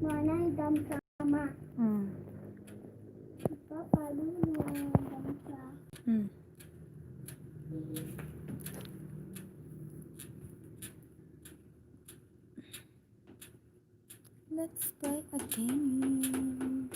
Manay dam sama. Hmm. Papalino dam sa. Hmm. Let's play a game.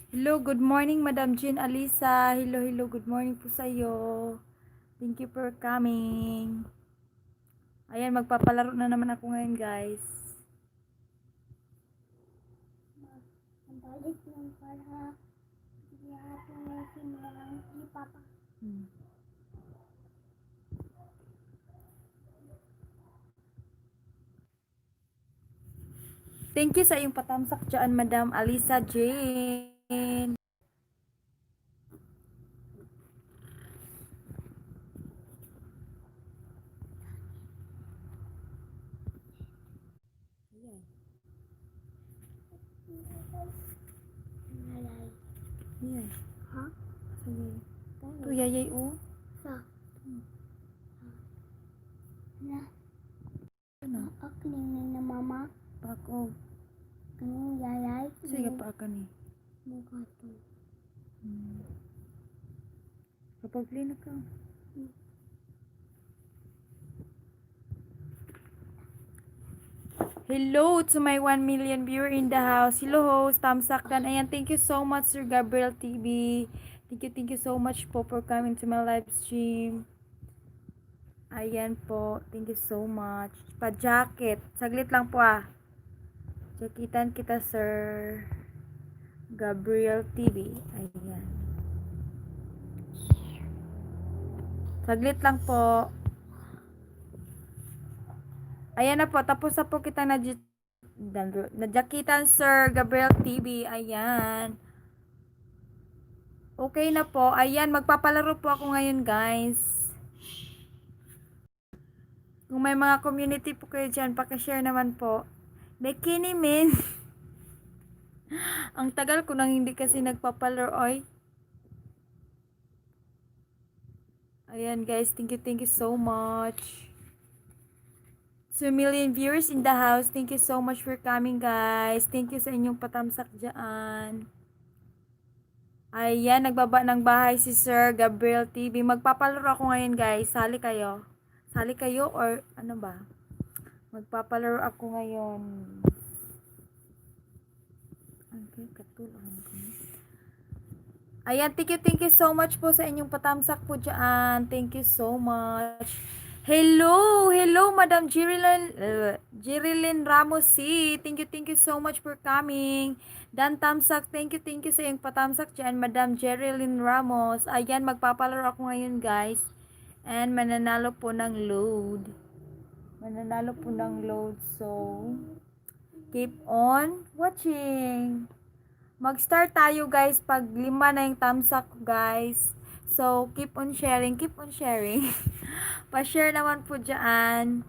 Hello, good morning, Madam Jean Alisa. Hello, hello, good morning po sa iyo. Thank you for coming. Ayan, magpapalaro na naman ako ngayon, guys. Balik ng para. Hindi ako may sinilang si Papa. Thank you sa iyong patamsak dyan, Madam Alisa Jane. Yayay. Yay. Ha? Sige. Tayo. Tu yayay o. Sa. Na. Ano? Akning na mama. Pako. Kaning yayay. Sige pa ka ni. Mukha to. Kapag play na ka. Hello to my 1 million viewer in the house. Hello host, Tamsakdan. Ayan, thank you so much Sir Gabriel TV. Thank you so much po for coming to my live stream. Ayan po, thank you so much. Pa-jacket. Saglit lang po ah. Jacketan kita Sir Gabriel TV. Ayan. Saglit lang po. Ayan na po, tapos na po kita na-jacketan Sir Gabriel TV. Ayan. Okay na po. Ayan, magpapalaro po ako ngayon guys. Kung may mga community po kayo dyan, pakishare naman po. Bikini min. Ang tagal ko nang hindi kasi nagpapalaro. Oy. Ayan guys, thank you so much. 2 million viewers in the house. Thank you so much for coming guys. Thank you sa inyong patamsak dyan. Ayan, nagbaba ng bahay si Sir Gabriel TV. Magpapalaro ako ngayon guys. Sali kayo. Sali kayo or ano ba? Magpapalaro ako ngayon. Okay, katulang ko. Ayan, thank you so much po sa inyong patamsak po dyan. Thank you so much. Hello, Madam Jerilyn Ramos C. Thank you so much for coming. Dan Tamsak, thank you sa iyong patamsak dyan, Madam Jerilyn Ramos. Ayan, magpapalaro ako ngayon guys. And mananalo po ng load. So, keep on watching. Mag-start tayo guys pag 5 na yung tamsak guys. So, keep on sharing. Pa-share naman po dyan.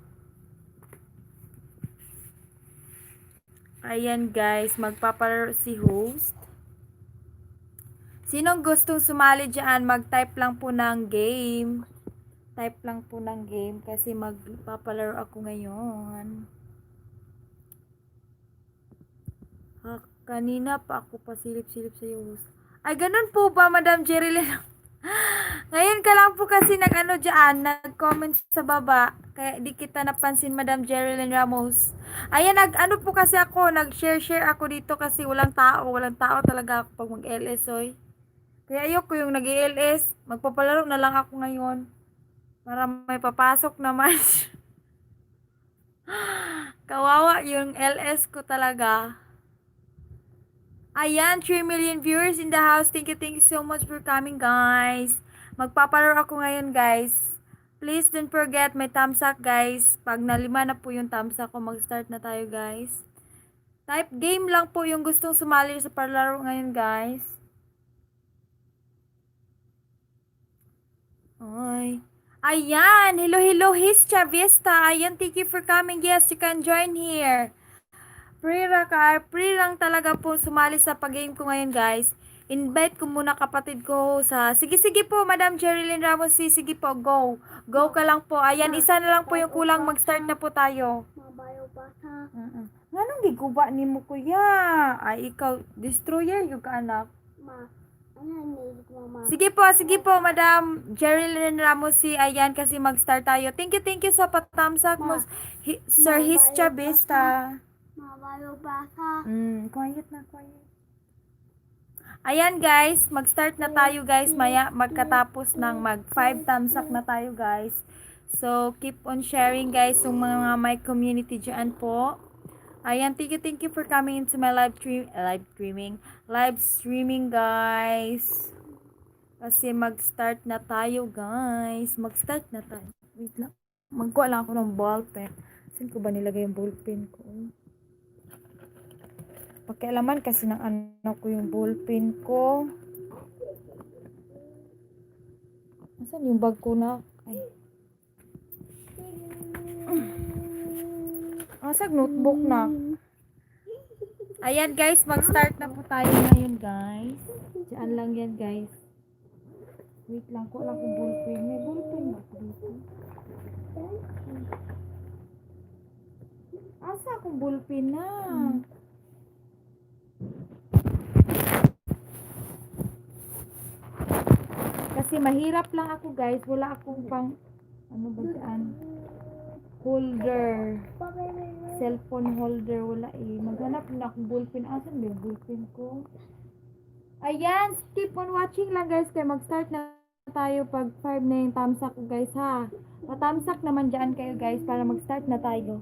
Ayan guys, magpapalaro si host. Sinong gustong sumali dyan, mag-type lang po ng game. Kasi magpapalaro ako ngayon. Kanina pa ako pasilip-silip sa iyo host. Ay, ganun po ba, Madam Jerilyn? Ngayon ka lang po kasi nag-comment sa baba. Kaya di kita napansin, Madam Jerilyn Ramos. Ayan, po kasi ako, nag-share ako dito kasi walang tao talaga ako pag mag-LS, oy. Kaya ayoko yung nag-LS. Magpapalaro na lang ako ngayon. Para may papasok naman. Kawawa yung LS ko talaga. Ayan, 3 million viewers in the house. Thank you so much for coming, guys. Magpapalaro ako ngayon, guys. Please don't forget my thumbs up, guys. Pag nalima na po yung thumbs up ko, mag-start na tayo, guys. Type game lang po yung gustong sumali sa palaro ngayon, guys. Oy. Ayan, hello, Hischa Vista. Ayan, thank you for coming. Yes, you can join here. Free lang talaga po sumali sa pag-game ko ngayon guys. Invite ko muna kapatid ko sa... Sige po, Madam Jerilyn Ramos. Sige po, go. Go ka lang po. Ayan, isa na lang po yung kulang. Mag-start na po tayo. Mabayo bata. Nga nung giguba ni mo kuya? Ay, ikaw, destroyer yung ka anak. Ma, ayan ni mama. Sige po, Madam Jerilyn Ramos. Ayan, kasi mag-start tayo. Thank you sa patamsak mo, Sir Hischa Vista. Mabayo bata. Quiet. Ayan guys, mag-start na tayo guys. Maya magkatapos ng mag-5 thumbs up na tayo guys. So, keep on sharing guys yung mga my community dyan po. Ayan, thank you for coming into my live streaming guys. Kasi mag-start na tayo guys. Wait lang. Magkuha lang ako ng ballpen. Saan ko ba nilagay yung ballpen ko? Pakialaman kasi ng anak ko yung ballpen ko. Nasaan yung bag ko na? Ay. Nasaan notebook na? Ayan guys, mag-start na po tayo ngayon guys. Diyan lang yan guys. Wait lang ko lang kung ballpen. May ballpen ba ako dito? Asa akong ballpen na? Kasi mahirap lang ako guys. Wala akong pang, ano ba dyan? Holder. Cellphone holder. Wala eh. Maghanap na akong ballpen. Asan ba yung ballpen ko? Ayan, keep on watching lang guys. Kaya mag-start na tayo pag 5 na yung tamsak ko guys ha. Patamsak naman dyan kayo guys para mag-start na tayo.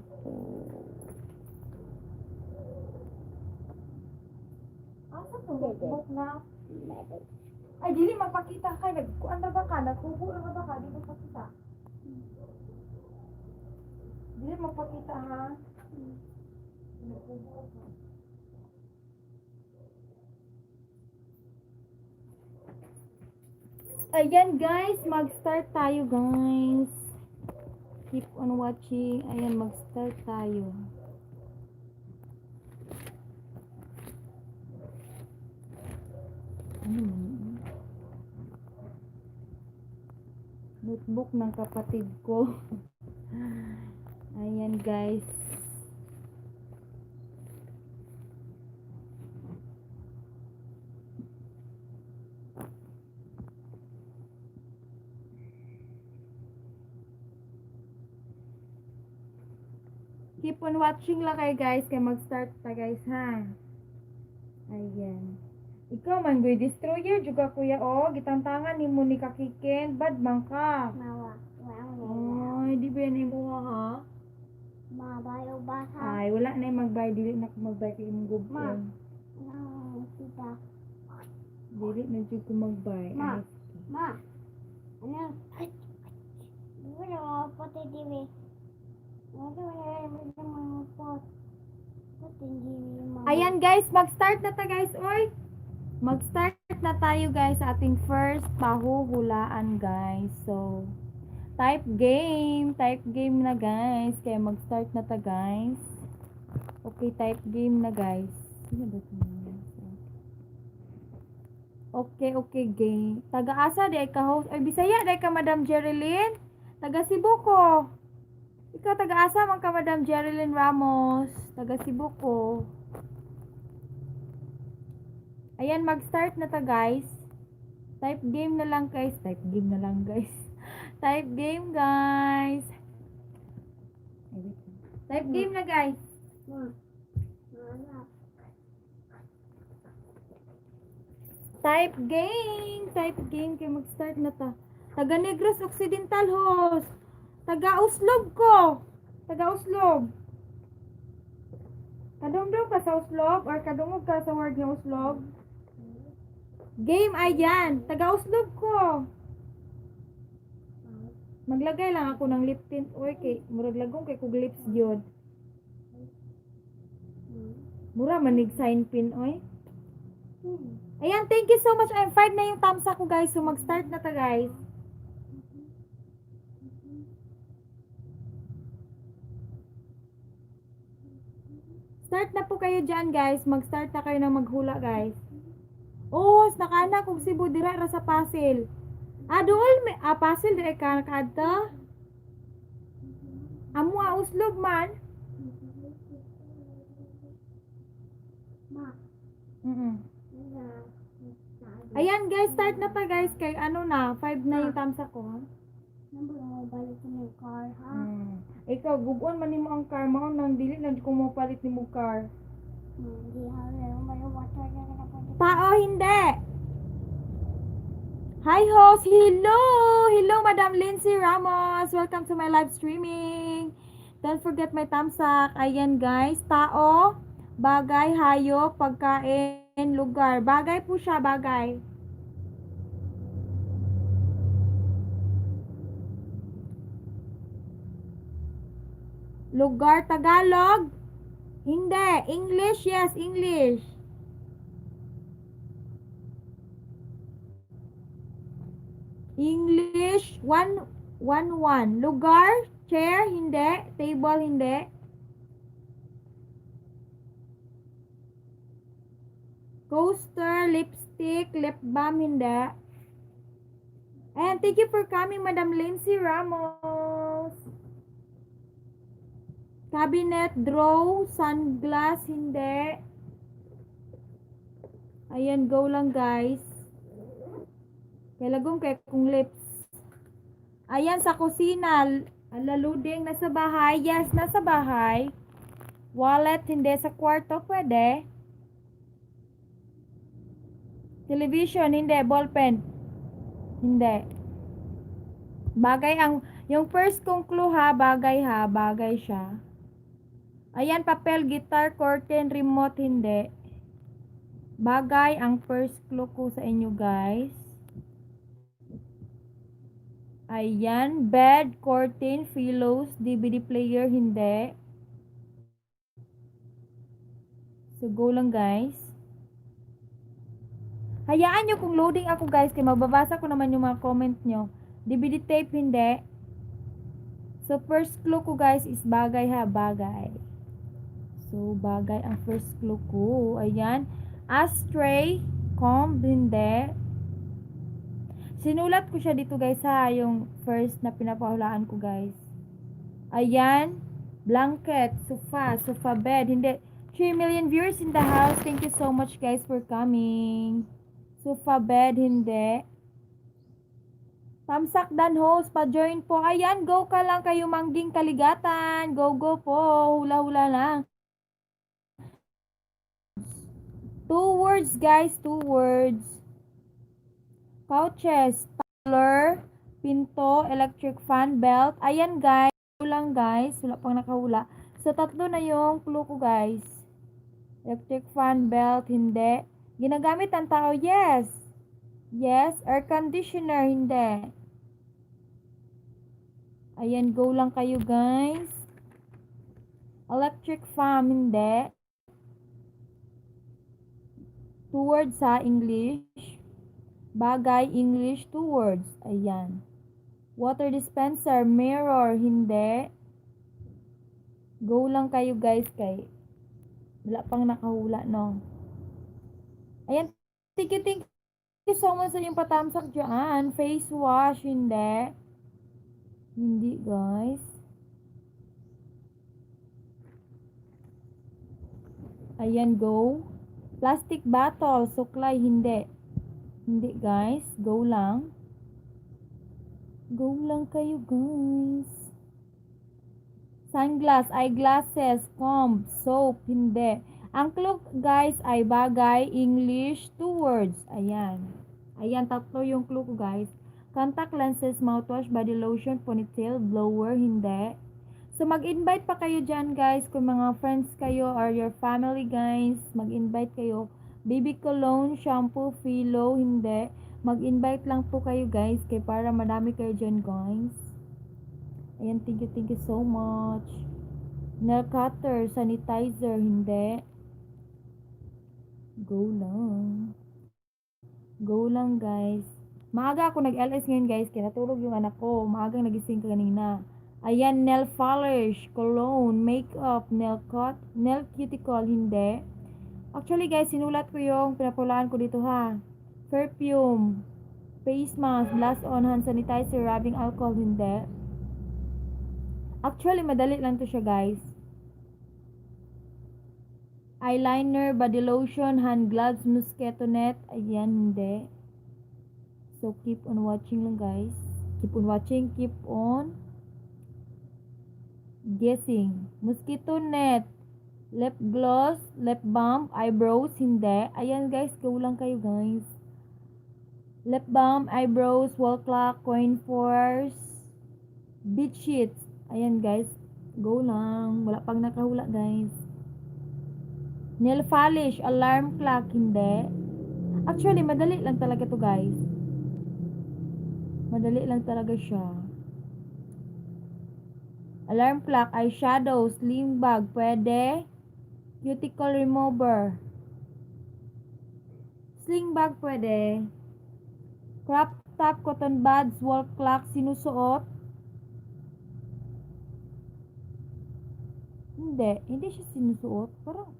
Asa to? Notebook na? Ay, dili magpakita ka. Nagkuan na ba ka? Nagkubo na ba ka? Dili magpakita. Dili magpakita ha. Nagkubo ka. Ayan guys, mag-start tayo guys. Keep on watching. Ayan, mag-start tayo. Ano man? Notebook ng kapatid ko. Ayan guys. Keep on watching lang kayo guys. Kaya mag-start ta guys ha. Ayan. Ikaw man goy destroyer juga kuya o. Gitantangan ni mo ni kakikin. Bad man ka. Mawa. Ay, di ba yan yung kuha ha? Mabayo basa. Ay, wala na yung magbay. Dili na ko magbay kay imong Ma. gubon. No, kita. Dili na dyan ko magbay. Ma. Ay, Ma. Ano? Ay. Di ba na pati diwi? Ano na mga pot? Pati diwi mga. ayan guys, mag-start na ta guys. Oy! Mag-start na tayo guys sa ating first pahuhulaan guys. So, type game na guys. Kaya mag-start na ta guys. Okay, type game na guys. Sino ba ito? Okay, game. Taga-asa di ay ka host. Ay, Bisaya di ay ka Madam Jerilyn. Taga Cebu ko. Ikaw taga-asa man ka Madam Jerilyn Ramos. Taga Cebu ko. Ayan, mag-start na ta guys. Type game na lang guys. Type game na lang guys. Type game guys. Ay, wait. Type game na guys. Ma. Wala. Type game kaya mag-start na ta. Taga Negros Occidental host. Taga Uslob ko. Taga Uslob. Kadungdong ka sa Uslob or kadungog ka sa word ng Uslob? Game ayan. Taga Uslob ko. Maglagay lang ako ng lip tint. Uy, kay murag lagong kay kog lips gyud. Mura manig sign pin oy. Ayan, thank you so much. I'm 5 na yung thumbs ako guys. So mag-start na ta guys. Start na po kayo dyan guys. Mag-start na kayo na maghula guys. Oh, nakana kung Cebu dira ra sa Pasil. Dool may Pasil dire ka nakadto. Amo Uslob man. Ma. Ayan guys, start na pa guys. Kay ano na, 5 na yung thumbs ako. Ha? Nambol mo balik sa may car ha. Ikaw, gugon man nimo ang car mo nang dili na ko mo palit nimo car. Hindi ha. May water na pwede. Tao hindi. Hi host, hello Madam Lindsay Ramos. Welcome to my live streaming. Don't forget my thumbs up. Ayan guys, tao, bagay, hayop, pagkain, lugar. Bagay po siya, bagay. Lugar, Tagalog? Hindi. English, yes, English. English, 1-1. Lugar, chair, hindi. Table, hindi. Coaster, lipstick, lip balm, hindi. And thank you for coming, Madam Lindsay Ramos. Cabinet, draw, sunglass, hindi. Ayan, go lang guys. Kalagong kay kung lips. Ayan, sa kusina. Laluding, nasa bahay. Yes, nasa bahay. Wallet, hindi. Sa kwarto, pwede. Television, hindi. Ballpen, hindi. Bagay ang, yung first kong clue ha, bagay siya. Ayan, papel, guitar, curtain, remote, hindi. Bagay ang first clue ko sa inyo guys. Ayan, bed, curtain, pillows, DVD player, hindi. So, go lang guys. Hayaan nyo kung loading ako guys, kaya mababasa ko naman yung mga comment nyo. DVD tape, hindi. So, first clue ko guys is bagay ha, bagay. So, bagay ang first clue ko. Ayan. Ashtray, comb, hindi. Sinulat ko siya dito guys ha, yung first na pinapahulaan ko guys. Ayan. Blanket, sofa bed, hindi. 3 million viewers in the house. Thank you so much guys for coming. Sofa bed, hindi. Tamsak dan host, pa-join po. Ayan, go ka lang kayo mangging kaligatan. Go, go po. Hula-hula lang. 2 words guys, 2 words. Couches, parlor, pinto, electric fan, belt. Ayan guys, lang guys. Wala pang nakahula. So, tatlo na yung clue ko guys. Electric fan, belt, hindi. Ginagamit ang tao, yes. Yes, air conditioner, hindi. Ayan, go lang kayo guys. Electric fan, hindi. 2 words sa English. Bagay, English, 2 words. Ayan. Water dispenser, mirror, hindi. Go lang kayo guys kay wala pang nakahula no. Ayan. Thank you so much sa yung patamsak dyan. Face wash, hindi. Hindi guys. Ayan, go. Plastic bottle, suklay, hindi. Hindi guys. Go lang. Go lang kayo guys. Sunglass, eyeglasses, comb, soap, hindi. Ang clue guys ay bagay, English, 2 words. Ayan. Ayan, tatlo yung clue ko guys. Contact lenses, mouthwash, body lotion, ponytail, blower, hindi. So mag-invite pa kayo dyan guys kung mga friends kayo or your family guys. Mag-invite kayo. Baby cologne, shampoo, filo, hindi. Mag-invite lang po kayo guys kay para madami kayo dyan guys. Ayan, thank you so much. Nail cutter, sanitizer, hindi. Go lang. Go lang, guys. Maaga ako nag-LS ngayon, guys. Kaya natulog yung anak ko. Maagang nagising kanina. Ayan, nail polish, cologne, makeup, nail cut, nail cuticle, hindi. Actually, guys, sinulat ko yung pinapulaan ko dito, ha. Perfume, face mask, blast on, hand sanitizer, rubbing alcohol, hindi. Actually, madali lang to siya, guys. Eyeliner, body lotion, hand gloves, mosquito net. Ayan, hindi. So, keep on watching lang, guys. Keep on watching, keep on guessing. Mosquito net, lip gloss, lip balm, eyebrows, hindi. Ayan, guys. Go lang kayo, guys. Lip balm, eyebrows, wall clock, coin force, bead sheets. Ayan, guys. Go lang. Wala pang nakahula, guys. Nail polish, alarm clock, hindi. Actually, madali lang talaga to guys. Madali lang talaga siya. Alarm clock, eyeshadow, sling bag, pwede. Cuticle remover. Sling bag, pwede. Crop top, cotton buds, wall clock, sinusuot. Hindi siya sinusuot. Parang,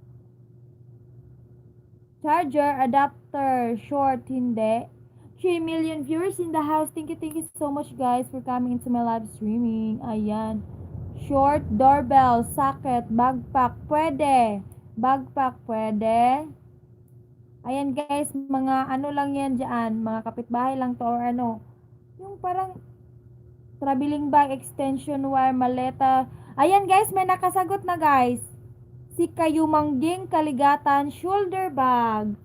Charger, adapter, short, hindi. 3 million viewers in the house. Thank you so much guys for coming into my live streaming. Ayan. Short, doorbell, socket, backpack, pwede. Backpack, pwede. Ayan guys, mga ano lang yan dyan. Mga kapitbahay lang to or ano. Yung parang traveling bag, extension wire, maleta. Ayan guys, may nakasagot na guys. Si Kayumangging Kaligatan shoulder bag.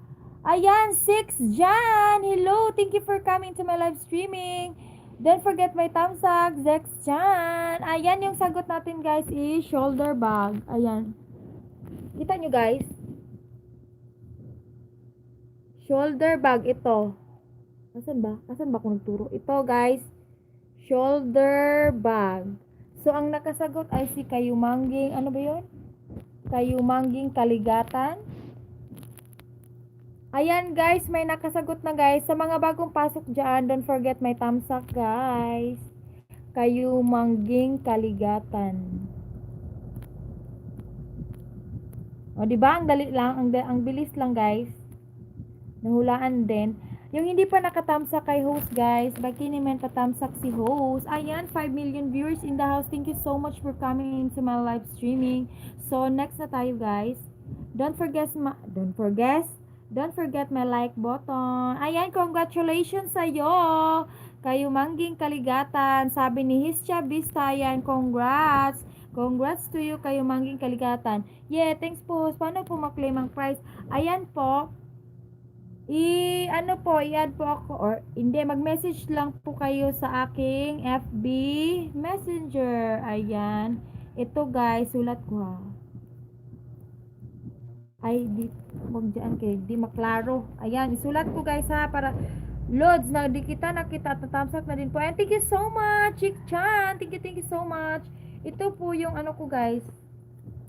Ayan, 6 Jan. Hello, thank you for coming to my live streaming. Don't forget my thumbs up, Zex Jan. Ayan, yung sagot natin guys is shoulder bag. Ayan. Kita nyo guys? Shoulder bag ito. Asan ba? Asan ba kung nagturo? Ito guys, shoulder bag. So, ang nakasagot ay si Kayumangging, ano ba yun? Kayumangging Kaligatan. Ayan guys, may nakasagot na guys. Sa mga bagong pasok dyan, don't forget my thumbs up guys. Kayumangging Kaligatan. O diba, ang dali lang, ang bilis lang guys. Nahulaan din. Yung hindi pa nakatamsak kay host guys, baki naman patamsak si host. Ayan, 5 million viewers in the house. Thank you so much for coming into my live streaming. So, next na tayo guys. Don't forget my like button. Ayan, congratulations sa'yo. Kayumangging Kaligatan. Sabi ni Hischa Bistayan, congrats. Congrats to you, Kayumangging Kaligatan. Yeah, thanks po. Paano po maklaim ang prize? Ayan po. I-add po ako or hindi, mag-message lang po kayo sa aking FB Messenger. Ayan. Ito guys, sulat ko ha. Ay, wag dyan kay, di maklaro. Ayan, isulat ko guys ha, para Lods, na di kita nakita, tatamsak na din po. And thank you so much, Chick Chan. Thank you so much. Ito po yung ano ko guys,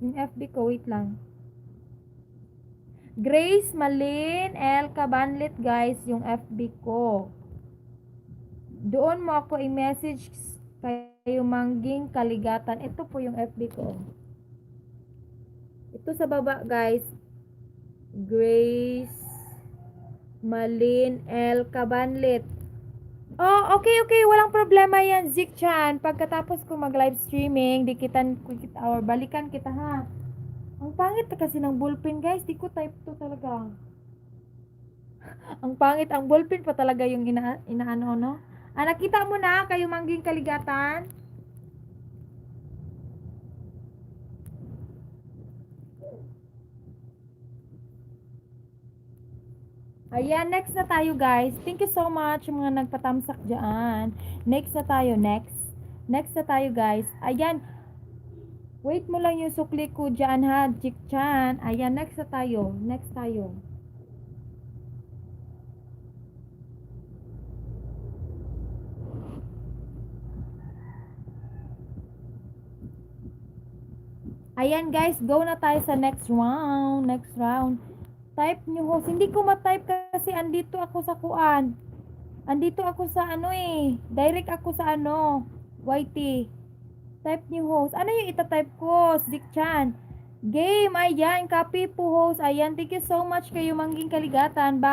yung FB ko, wait lang. Grace Malin L. Cabanlet guys, yung FB ko. Doon mo ako i-message kayo Mangging Kaligatan. Ito po yung FB ko. Ito sa baba guys. Grace Malin L. Cabanlet. Oh, okay. Walang problema yan, Zik Chan. Pagkatapos ko mag-live streaming, or balikan kita ha. Ang pangit kasi ng ballpen guys. Di ko type to talaga. Ang pangit, ang ballpen pa talaga yung inaano, no? Nakita mo na, kayo Mangging Kaligatan? Ayan, next na tayo guys. Thank you so much yung mga nagpatamsak dyan. Next na tayo, next. Next na tayo guys. Ayan, wait mo lang yung sukli ko dyan ha, Chick Chan. Ayan, next na tayo. Next tayo. Ayan guys, go na tayo sa next round. Next round. Type nyo host. Hindi ko ma-type kasi andito ako sa kuan. Andito ako sa ano eh. Direct ako sa ano. YT. Type nyo host. Ano yung itatype ko? Zik Chan. Game. Ayan. Copy po host. Ayan. Thank you so much kayo Mangging Kaligatan.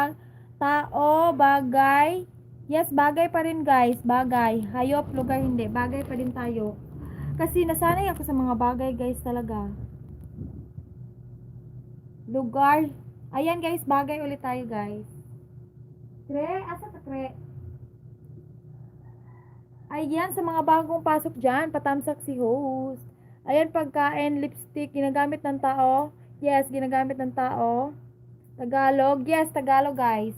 Tao. Bagay. Yes, bagay pa rin guys. Bagay. Hayop. Lugar hindi. Bagay pa rin tayo. Kasi nasanay ako sa mga bagay guys talaga. Lugar. Ayan guys, bagay ulit tayo guys. Kre, asa ka kre? Ayan, sa mga bagong pasok dyan, patamsak si host. Ayan, pagkain, lipstick, ginagamit ng tao. Yes, ginagamit ng tao. Tagalog, yes, Tagalog guys.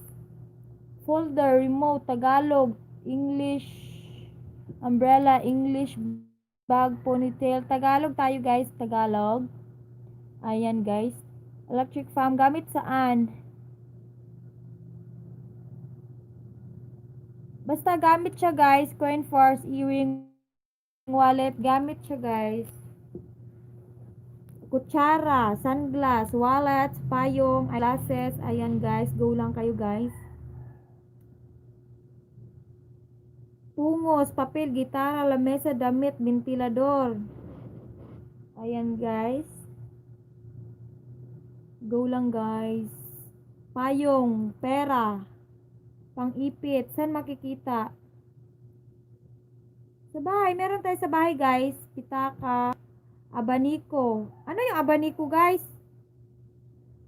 Folder, remote, Tagalog, English, umbrella, English, bag, ponytail. Tagalog tayo guys, Tagalog. Ayan guys. Electric fan, gamit saan? Basta gamit siya guys. Coin force, earring, wallet. Gamit siya guys. Kutsara, sunglass, wallet, payong, eyeglasses. Ayan guys. Go lang kayo guys. Pungos, papel, gitara, lamesa, damit, ventilador. Ayan guys. Go lang guys. payong, pera, pang-ipit. Saan makikita? Sa bahay. Meron tayo sa bahay, guys. Pitaka, abaniko. Ano yung abaniko, guys?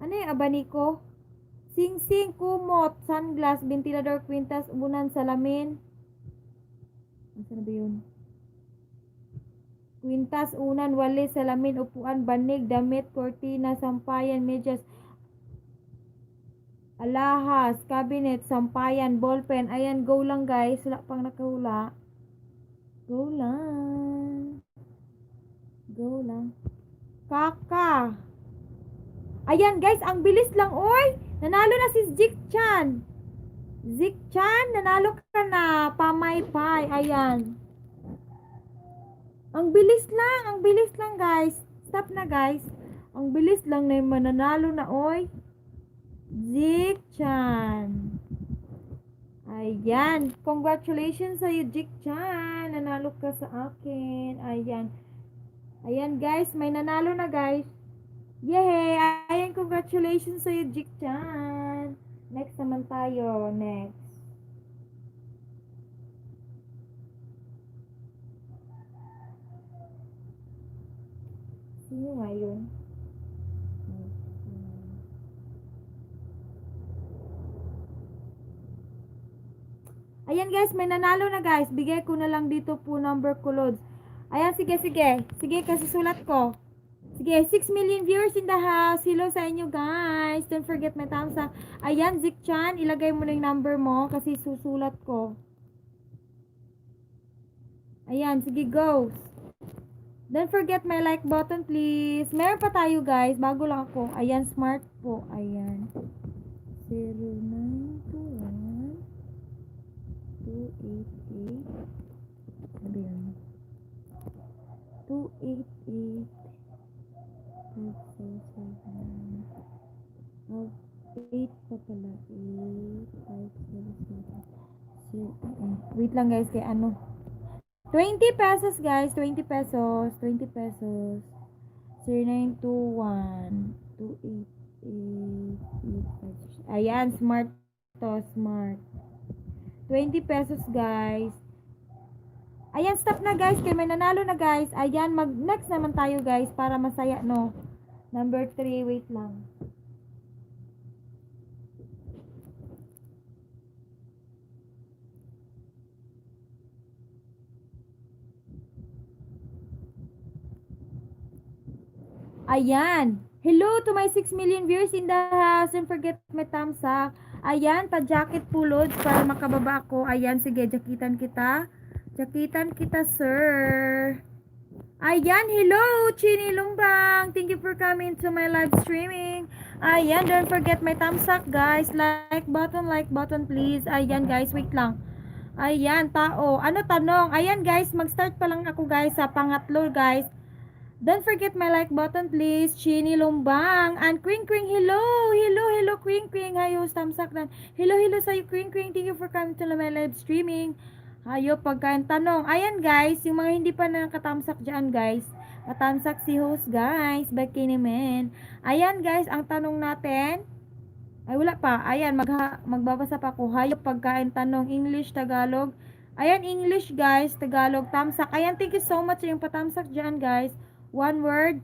Ano yung abaniko? Sing-sing, kumot, sunglass, ventilador, kwintas, unan, salamin. Ano ba yun? Kwintas, unan, walis, salamin, upuan, banig, damit, kortina, sampayan, medyas, alahas, cabinet, sampayan, ballpen. Ayan, go lang guys. Wala pang nakahula. Go lang. Go lang. Kaka. Ayan guys, ang bilis lang. Oy, nanalo na si Zik Chan. Zik Chan, nanalo ka na. Pamaypay. Ayan. Ang bilis lang guys. Stop na guys. Ang bilis lang na yung mananalo na. Oy. Zik Chan. Ayan. Congratulations sa iyo, Jik Chan. Nanalo ka sa akin. Ayan. Ayan, guys. May nanalo na, guys. Yay! Ayan, congratulations sa iyo, Jik Chan. Next naman tayo. Next. Sino nga yun? Ayan guys, may nanalo na guys. Bigay ko na lang dito po number ko, Lods. Ayan, sige. Sige, kasi sulat ko. Sige, 6 million viewers in the house. Hello sa inyo guys. Don't forget my thumbs up. Ayan, Zik Chan, ilagay mo na yung number mo kasi susulat ko. Ayan, sige, go. Don't forget my like button, please. Meron pa tayo guys. Bago lang ako. Ayan, smart po. Ayan. 0921 288 sabi yan 288 8 pa pala 8577 wait lang guys kay ano 20 pesos guys 20 pesos 20 pesos 0921 288 ayan smart to smart 20 pesos guys. Ayan, stop na guys. Kaya may nanalo na guys. Ayan, mag-next naman tayo guys. Para masaya, no? Number 3, wait lang. Ayan. Hello to my 6 million viewers in the house. Don't forget my thumbs up. Ayan, pa-jacket pulod para makababa ako. Ayan, sige, jakitan kita. Jakitan kita, sir. Ayan, hello, Chini Lumbang. Thank you for coming to my live streaming. Ayan, don't forget my thumbs up, guys. Like button, please. Ayan, guys, wait lang. Ayan, tao. Ano tanong? Ayan, guys, mag-start pa lang ako, guys, sa pangatlo, guys. Don't forget my like button, please. Chini Lumbang. And Kring Kring, hello. Hello, Kring Kring. Hayo, tamsak na. Hello sa'yo, Kring Kring. Thank you for coming to my live streaming. Hayo, pagkain tanong. Ayan, guys. Yung mga hindi pa nakatamsak dyan, guys. Matamsak si host, guys. Baki naman. Ayan, guys. Ang tanong natin. Ay, wala pa. Ayan, magbabasa pa ako. Hayo, pagkain tanong. English, Tagalog. Ayan, English, guys. Tagalog, tamsak. Ayan, thank you so much sa yung patamsak dyan, guys. One word.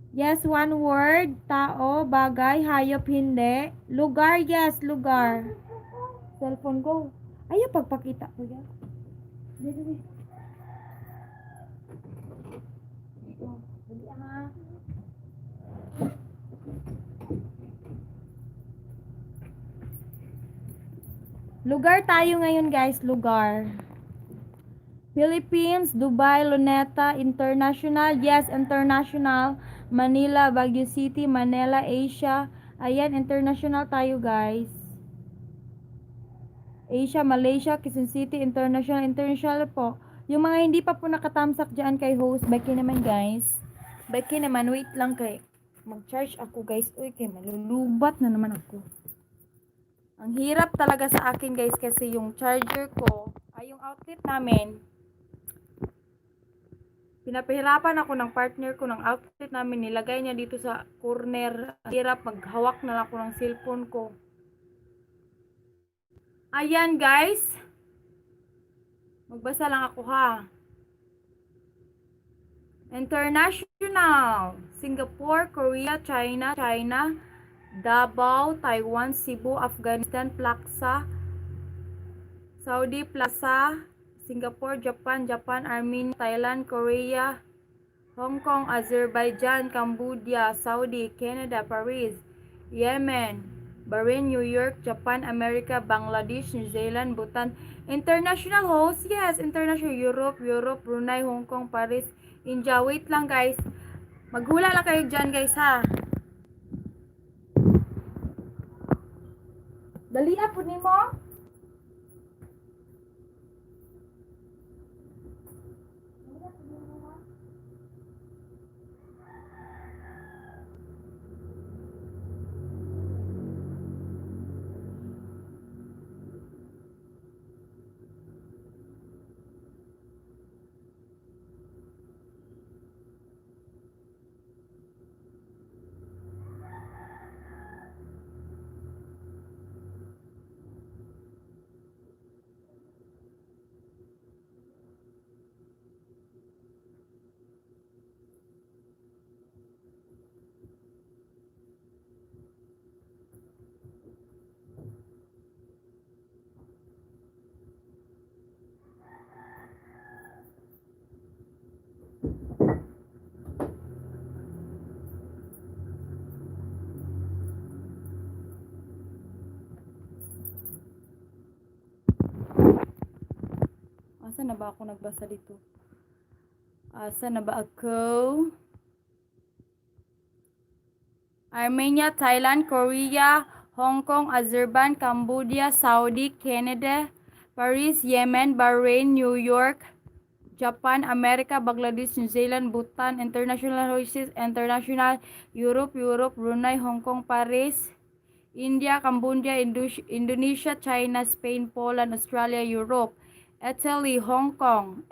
Yes, one word. Tao, bagay, hayop, hindi. Lugar, yes, lugar. Cellphone ko. Ayaw, pagpakita ko yan. Dali. Lugar tayo ngayon, guys. Lugar. Philippines, Dubai, Luneta, International. Yes, International. Manila, Baguio City, Manila, Asia. Ayan, international tayo, guys. Asia, Malaysia, Quezon City, International po. Yung mga hindi pa po nakatamsak dyan kay host, baki naman, guys. Baki naman, wait lang kay. Mag-charge ako, guys. Uy, kay malulubat na naman ako. Ang hirap talaga sa akin, guys, kasi yung charger ko, ay yung outlet namin, pinapahirapan ako ng partner ko ng outfit namin. Nilagay niya dito sa corner. Hirap maghawak na lang ako ng cellphone ko. Ayan guys. Magbasa lang ako ha. International. Singapore, Korea, China, Davao, Taiwan, Cebu, Afghanistan, Plaza, Saudi, Plaza, Singapore, Japan, Armenia, Thailand, Korea, Hong Kong, Azerbaijan, Cambodia, Saudi, Canada, Paris, Yemen, Bahrain, New York, Japan, America, Bangladesh, New Zealand, Bhutan. International host? Yes, international. Europe, Brunei, Hong Kong, Paris, India. Wait lang guys. Maghula lang kayo dyan guys ha. Dali po ni mo. Asa na ba ako nagbasa dito? Asa na ba ako? Armenia, Thailand, Korea, Hong Kong, Azerbaijan, Cambodia, Saudi, Canada, Paris, Yemen, Bahrain, New York, Japan, America, Bangladesh, New Zealand, Bhutan. International hosts, international. Europe, Brunei, Hong Kong, Paris, India, Cambodia, Indonesia, China, Spain, Poland, Australia, Europe, Italy, Hong Kong,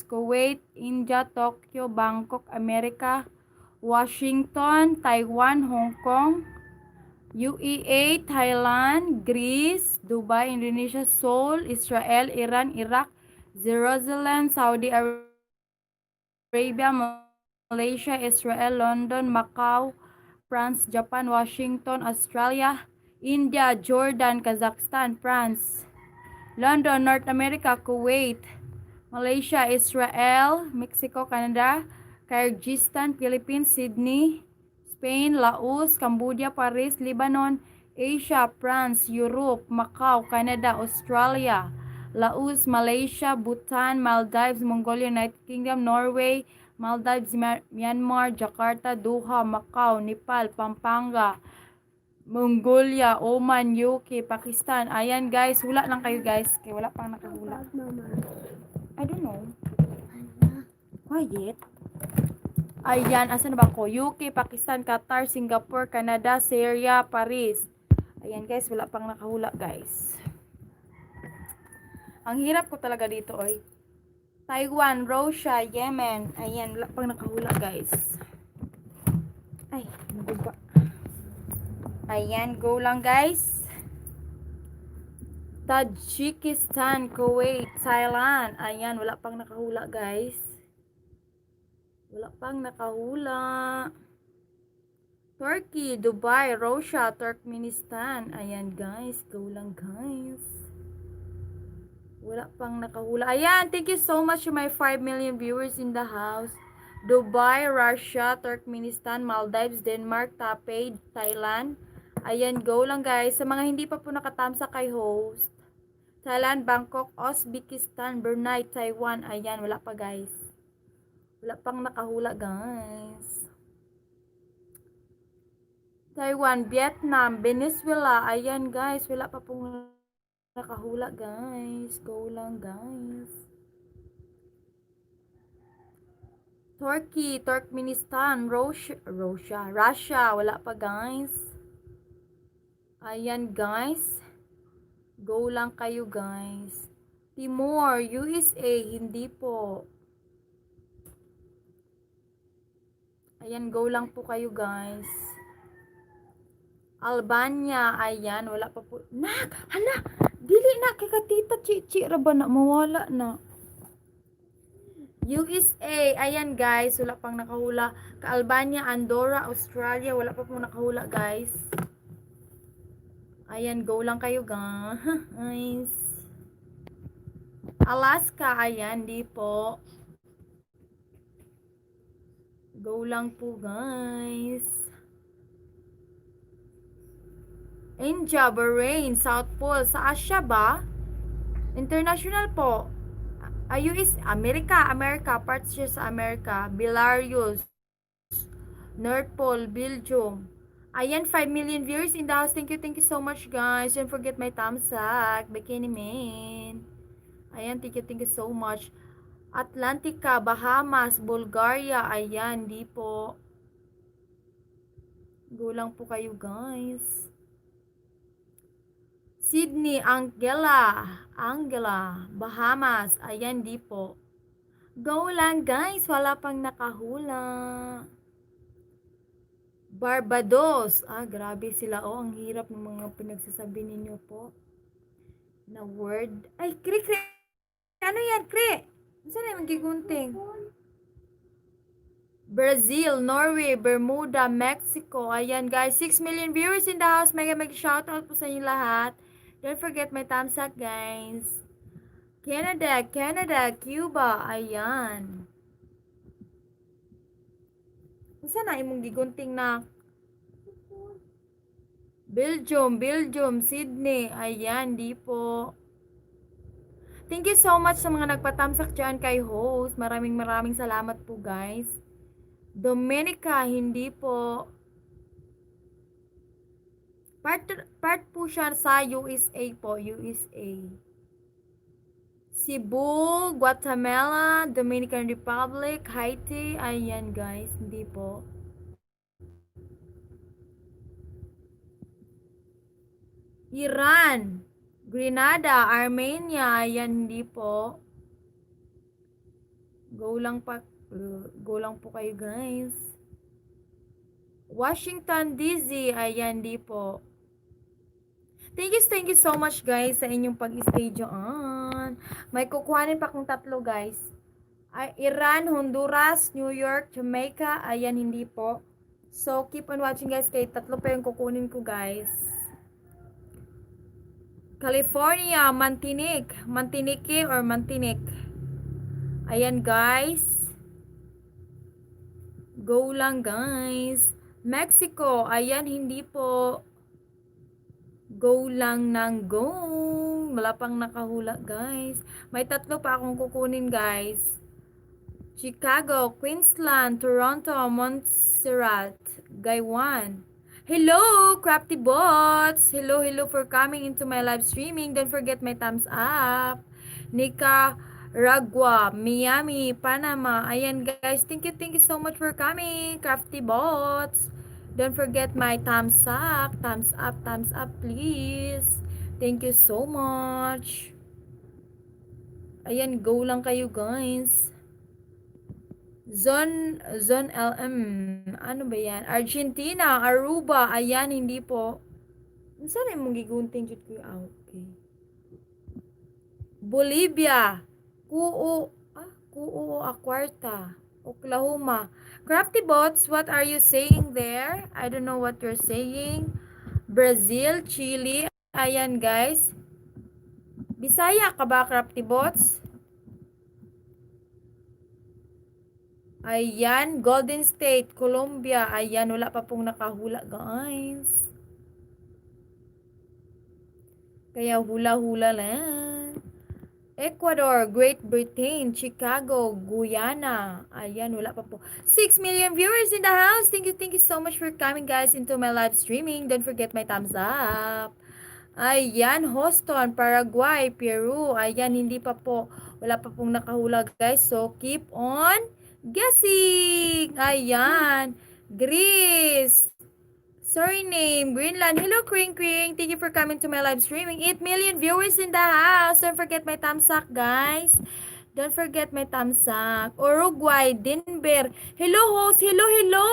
Kuwait, India, Tokyo, Bangkok, America, Washington, Taiwan, Hong Kong, UEA, Thailand, Greece, Dubai, Indonesia, Seoul, Israel, Iran, Iraq, Jerusalem, Saudi Arabia, Malaysia, Israel, London, Macau, France, Japan, Washington, Australia, India, Jordan, Kazakhstan, France, London, North America, Kuwait, Malaysia, Israel, Mexico, Canada, Kyrgyzstan, Philippines, Sydney, Spain, Laos, Cambodia, Paris, Lebanon, Asia, France, Europe, Macau, Canada, Australia, Laos, Malaysia, Bhutan, Maldives, Mongolia, United Kingdom, Norway, Maldives, Myanmar, Jakarta, Doha, Macau, Nepal, Pampanga, Mongolia, Oman, UK, Pakistan. Ayan guys, hula lang kayo guys. Kaya wala pang nakahula. I don't know. Quiet. Ayan, asan na ba ako? UK, Pakistan, Qatar, Singapore, Canada, Syria, Paris. Ayan guys, wala pang nakahula guys. Ang hirap ko talaga dito oy. Taiwan, Russia, Yemen. Ayan, wala pang nakahula guys. Ay, naguba. Ayan, go lang guys. Tajikistan, Kuwait, Thailand. Ayan, wala pang nakahula guys. Wala pang nakahula. Turkey, Dubai, Russia, Turkmenistan. Ayan guys, go lang guys. Wala pang nakahula. Ayan, thank you so much to my 5 million viewers in the house. Dubai, Russia, Turkmenistan, Maldives, Denmark, Taipei, Thailand. Ayan, go lang guys. Sa mga hindi pa po nakatamsa kay host. Thailand, Bangkok, Uzbekistan, Brunei, Taiwan. Ayan, wala pa guys. Wala pang nakahula guys. Taiwan, Vietnam, Venezuela. Ayan guys, wala pa pong nakahula guys. Go lang guys. Turkey, Turkmenistan, Russia. Wala pa guys. Ayan guys. Go lang kayo guys. Timor, USA, hindi po. Ayan, go lang po kayo guys. Albania, ayan, wala pa po. Hala, dili na kay katita chichi ra ba na mawala na. USA, ayan guys, wala pang nakahula. Albania, Andorra, Australia, wala pa pong nakahula guys. Ayan, go lang kayo guys. Alaska, ayan, di po. Go lang po guys. India, Bahrain, South Pole, sa Asia ba? International po. US, America, parts siya sa America. Belarus, North Pole, Belgium. Ayan, 5 million viewers in the house. Thank you so much guys. Don't forget my thumbs up. Bikini Man. Ayan, thank you so much. Atlantica, Bahamas, Bulgaria. Ayan, di po. Go lang po kayo guys. Sydney, Angela, Bahamas. Ayan, di po. Go lang guys, wala pang nakahula. Barbados. Grabe sila. Ang hirap ng mga pinagsasabi ninyo po. Na word. Ay, kri. Ano yan, kri? Saan na yung gigunting? Brazil, Norway, Bermuda, Mexico. Ayan guys, 6 million viewers in the house. Mega shoutout po sa inyo lahat. Don't forget my thumbs up guys. Canada, Cuba. Ayan. Saan na imong gigunting na? Belgium, Sydney. Ayan, di po. Thank you so much sa mga nagpatamsak dyan kay host. Maraming salamat po guys. Dominica, hindi po. Part po siya sa USA po, USA. Cebu, Guatemala, Dominican Republic, Haiti, ayan guys, hindi po. Iran, Grenada, Armenia, ayan hindi po. Go lang po kayo guys. Washington DC, ayan di po. Thank you so much guys sa inyong pag-stay dyan. May kukuhanin pa kong 3 guys. Iran, Honduras, New York, Jamaica, ayan hindi po. So keep on watching guys, kay 3 pa yung kukunin ko guys. California, Mantinike or Mantinik. Ayan guys. Go lang guys. Mexico, ayan hindi po. Go lang ng go. Wala pang nakahula guys. May 3 pa akong kukunin guys. Chicago, Queensland, Toronto, Montserrat, Gaiwan. Hello, Crafty Bots! Hello for coming into my live streaming. Don't forget my thumbs up. Nicaragua, Miami, Panama. Ayan guys, thank you so much for coming, Crafty Bots. Don't forget my thumbs up, please. Thank you so much. Ayan, go lang kayo guys. Zone LM. Ano ba yan? Argentina, Aruba. Ayan, hindi po. Saan yung mong gigunting jud ko? Okay. Bolivia. Kuo, Kwarta. Oklahoma. Crafty Bots, what are you saying there? I don't know what you're saying. Brazil, Chile. Ayan, guys. Bisaya ka ba, Crafty Bots? Ayan, Golden State, Colombia. Ayan, wala pa pong nakahula, guys. Kaya hula-hula lang. Ecuador, Great Britain, Chicago, Guyana. Ayan, wala pa po. 6 million viewers in the house. Thank you so much for coming, guys, into my live streaming. Don't forget my thumbs up. Ayan, Houston, Paraguay, Peru. Ayan, hindi pa po. Wala pa pong nakahula, guys. So, keep on guessing. Ayan. Greece. Suriname, Greenland. Hello, Kring. Thank you for coming to my live streaming. 8 million viewers in the house. Don't forget my thumbs up, guys. Don't forget my tamsak. Uruguay, Denver. Hello host. Hello, hello.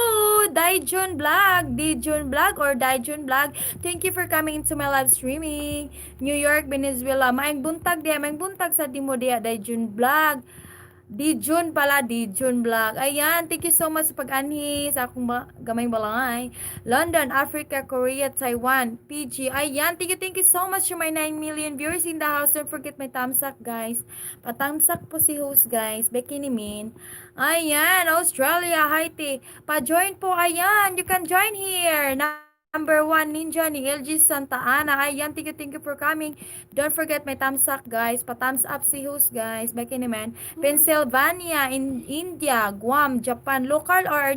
Dijon Vlog or Dijon Vlog. Thank you for coming into my live streaming. New York, Venezuela. Maayong buntag dia, maayong buntag sa Dimo dia Dijon Vlog. Dijon pala, Dijon Vlog. Ayan, thank you so much sa pag-anhi sa akong gamay balangay. London, Africa, Korea, Taiwan, PG. Ayan, thank you so much to my 9 million viewers in the house. Don't forget my thumbs up, guys. Patamsak po si host, guys. Bikini Min. Ayan, Australia, Haiti. Pa-join po, ayan. You can join here. Number 1 Ninja ni LG Santa Ana. Ayan, thank you for coming. Don't forget my thumbs up, guys. Pa-thumbs up si host, guys. Bikini Man. Pennsylvania, in India, Guam, Japan. Local or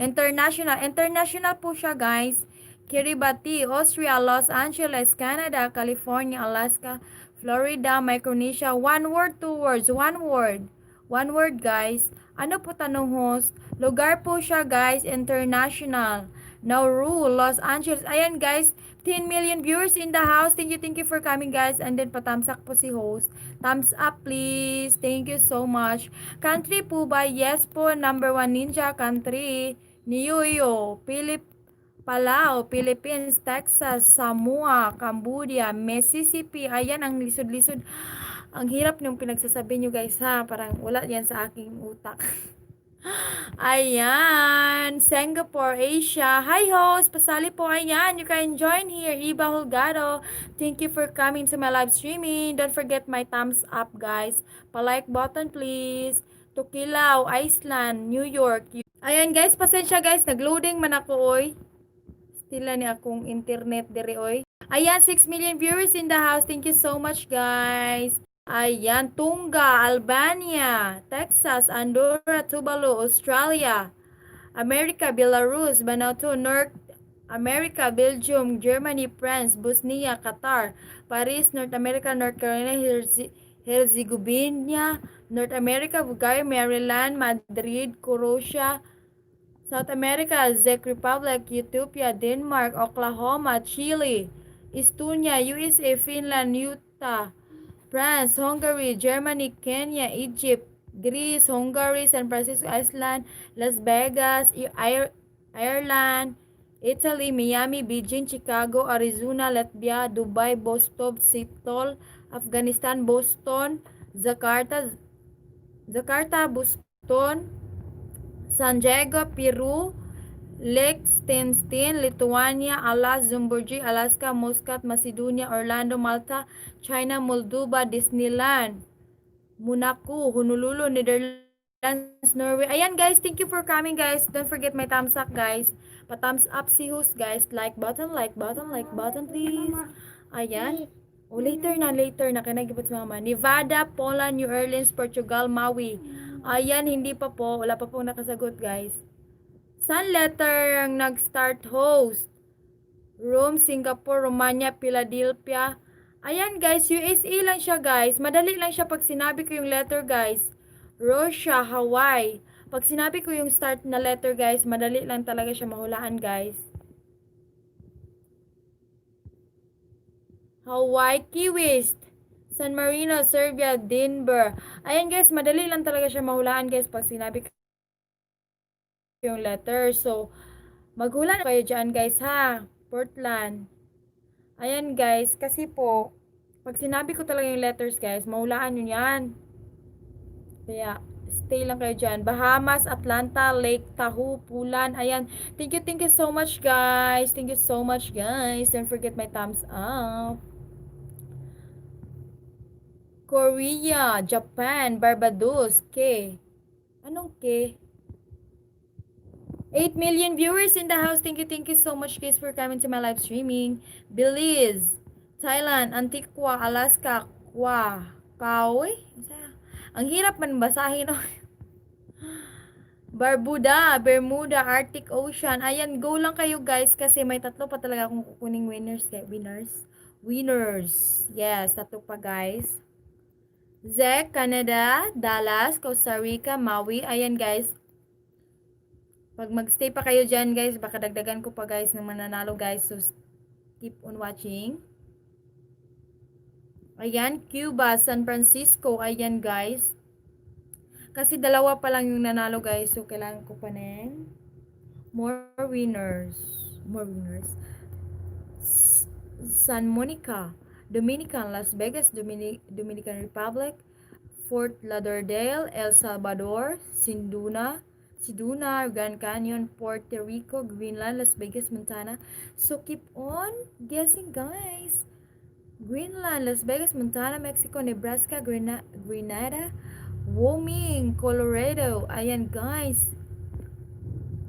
international? International po siya, guys. Kiribati, Austria, Los Angeles, Canada, California, Alaska, Florida, Micronesia. One word, two words. One word. One word, guys. Ano po tanong host? Lugar po siya, guys. International. Nauru, Los Angeles. Ayan, guys. 10 million viewers in the house. Thank you for coming, guys. And then, patamsak po si host. Thumbs up, please. Thank you so much. Country po ba? Yes po. Number 1 ninja country. Niuyo, Palau, Philippines, Texas, Samoa, Cambodia, Mississippi. Ayan, ang lisod-lisod. Ang hirap nyung pinagsasabi nyo, guys, ha. Parang wala yan sa aking utak. Ayan, Singapore, Asia. Hi host, pasali po. Ayan, you can join here. Iba Hulgado. Thank you for coming to my live streaming. Don't forget my thumbs up, guys. Pa-like button, please. Tukilaw, Iceland, New York. Ayan guys, pasensya guys, nagloading man ako oy. Stila ni akong internet diri oy. Ayan, 6 million viewers in the house. Thank you so much, guys. Ayan, Tunga, Albania, Texas, Andorra, Tuvalu, Australia, America, Belarus, Vanuatu, North America, Belgium, Germany, France, Bosnia, Qatar, Paris, North America, North Carolina, Herzegovina, North America, Bulgaria, Maryland, Madrid, Croatia, South America, Czech Republic, Ethiopia, Denmark, Oklahoma, Chile, Estonia, USA, Finland, Utah, France, Hungary, Germany, Kenya, Egypt, Greece, Hungary, San Francisco, Iceland, Las Vegas, Ireland, Italy, Miami, Beijing, Chicago, Arizona, Latvia, Dubai, Boston, Seattle, Afghanistan, Boston, Jakarta, Boston, San Diego, Peru, Liechtenstein, Lithuania, Zumburgi, Alaska, Muscat, Macedonia, Orlando, Malta, China, Moldova, Disneyland, Monaco, Honolulu, Netherlands, Norway. Ayan guys, thank you for coming guys. Don't forget my thumbs up guys. Pa-thumbs up si host guys. Like button, please. Ayan. O later na. Kaya nagipot si mama. Nevada, Poland, New Orleans, Portugal, Maui. Ayan, hindi pa po. Wala pa po nakasagot guys. Saan letter ang nag-start host? Rome, Singapore, Romania, Philadelphia. Ayan guys, USA lang siya guys. Madali lang siya pag sinabi ko yung letter guys. Russia, Hawaii. Pag sinabi ko yung start na letter guys, madali lang talaga siya mahulaan guys. Hawaii, Key West, San Marino, Serbia, Denver. Ayan guys, madali lang talaga siya mahulaan guys pag sinabi ko yung letter. So, maghulaan kayo dyan guys ha. Portland. Ayan guys, kasi po, pag sinabi ko talaga yung letters guys, mahulaan yun yan. Kaya, stay lang kayo dyan. Bahamas, Atlanta, Lake Tahoe, Pulan. Ayan. Thank you so much guys. Thank you so much guys. Don't forget my thumbs up. Korea, Japan, Barbados, K. Anong K? 8 million viewers in the house. Thank you so much guys for coming to my live streaming. Belize, Thailand, Antigua, Alaska, Kauai. Ang hirap man basahin. Bermuda, Arctic Ocean. Ayan, go lang kayo guys kasi may tatlo pa talaga akong kukuning winners. Winners. Yes, tatlo pa guys. Zek, Canada, Dallas, Costa Rica, Maui. Ayan guys. Pag magstay pa kayo dyan guys, baka dagdagan ko pa guys ng mananalo guys. So, keep on watching. Ayan, Cuba, San Francisco. Ayan, guys. Kasi dalawa pa lang yung nanalo, guys. So, kailangan ko pa ng more winners. More winners. San Monica, Dominican, Las Vegas, Dominican Republic, Fort Lauderdale, El Salvador, Siduna, Grand Canyon, Puerto Rico, Greenland, Las Vegas, Montana. So keep on guessing, guys. Greenland, Las Vegas, Montana, Mexico, Nebraska, Grenada, Wyoming, Colorado. Ayan, guys.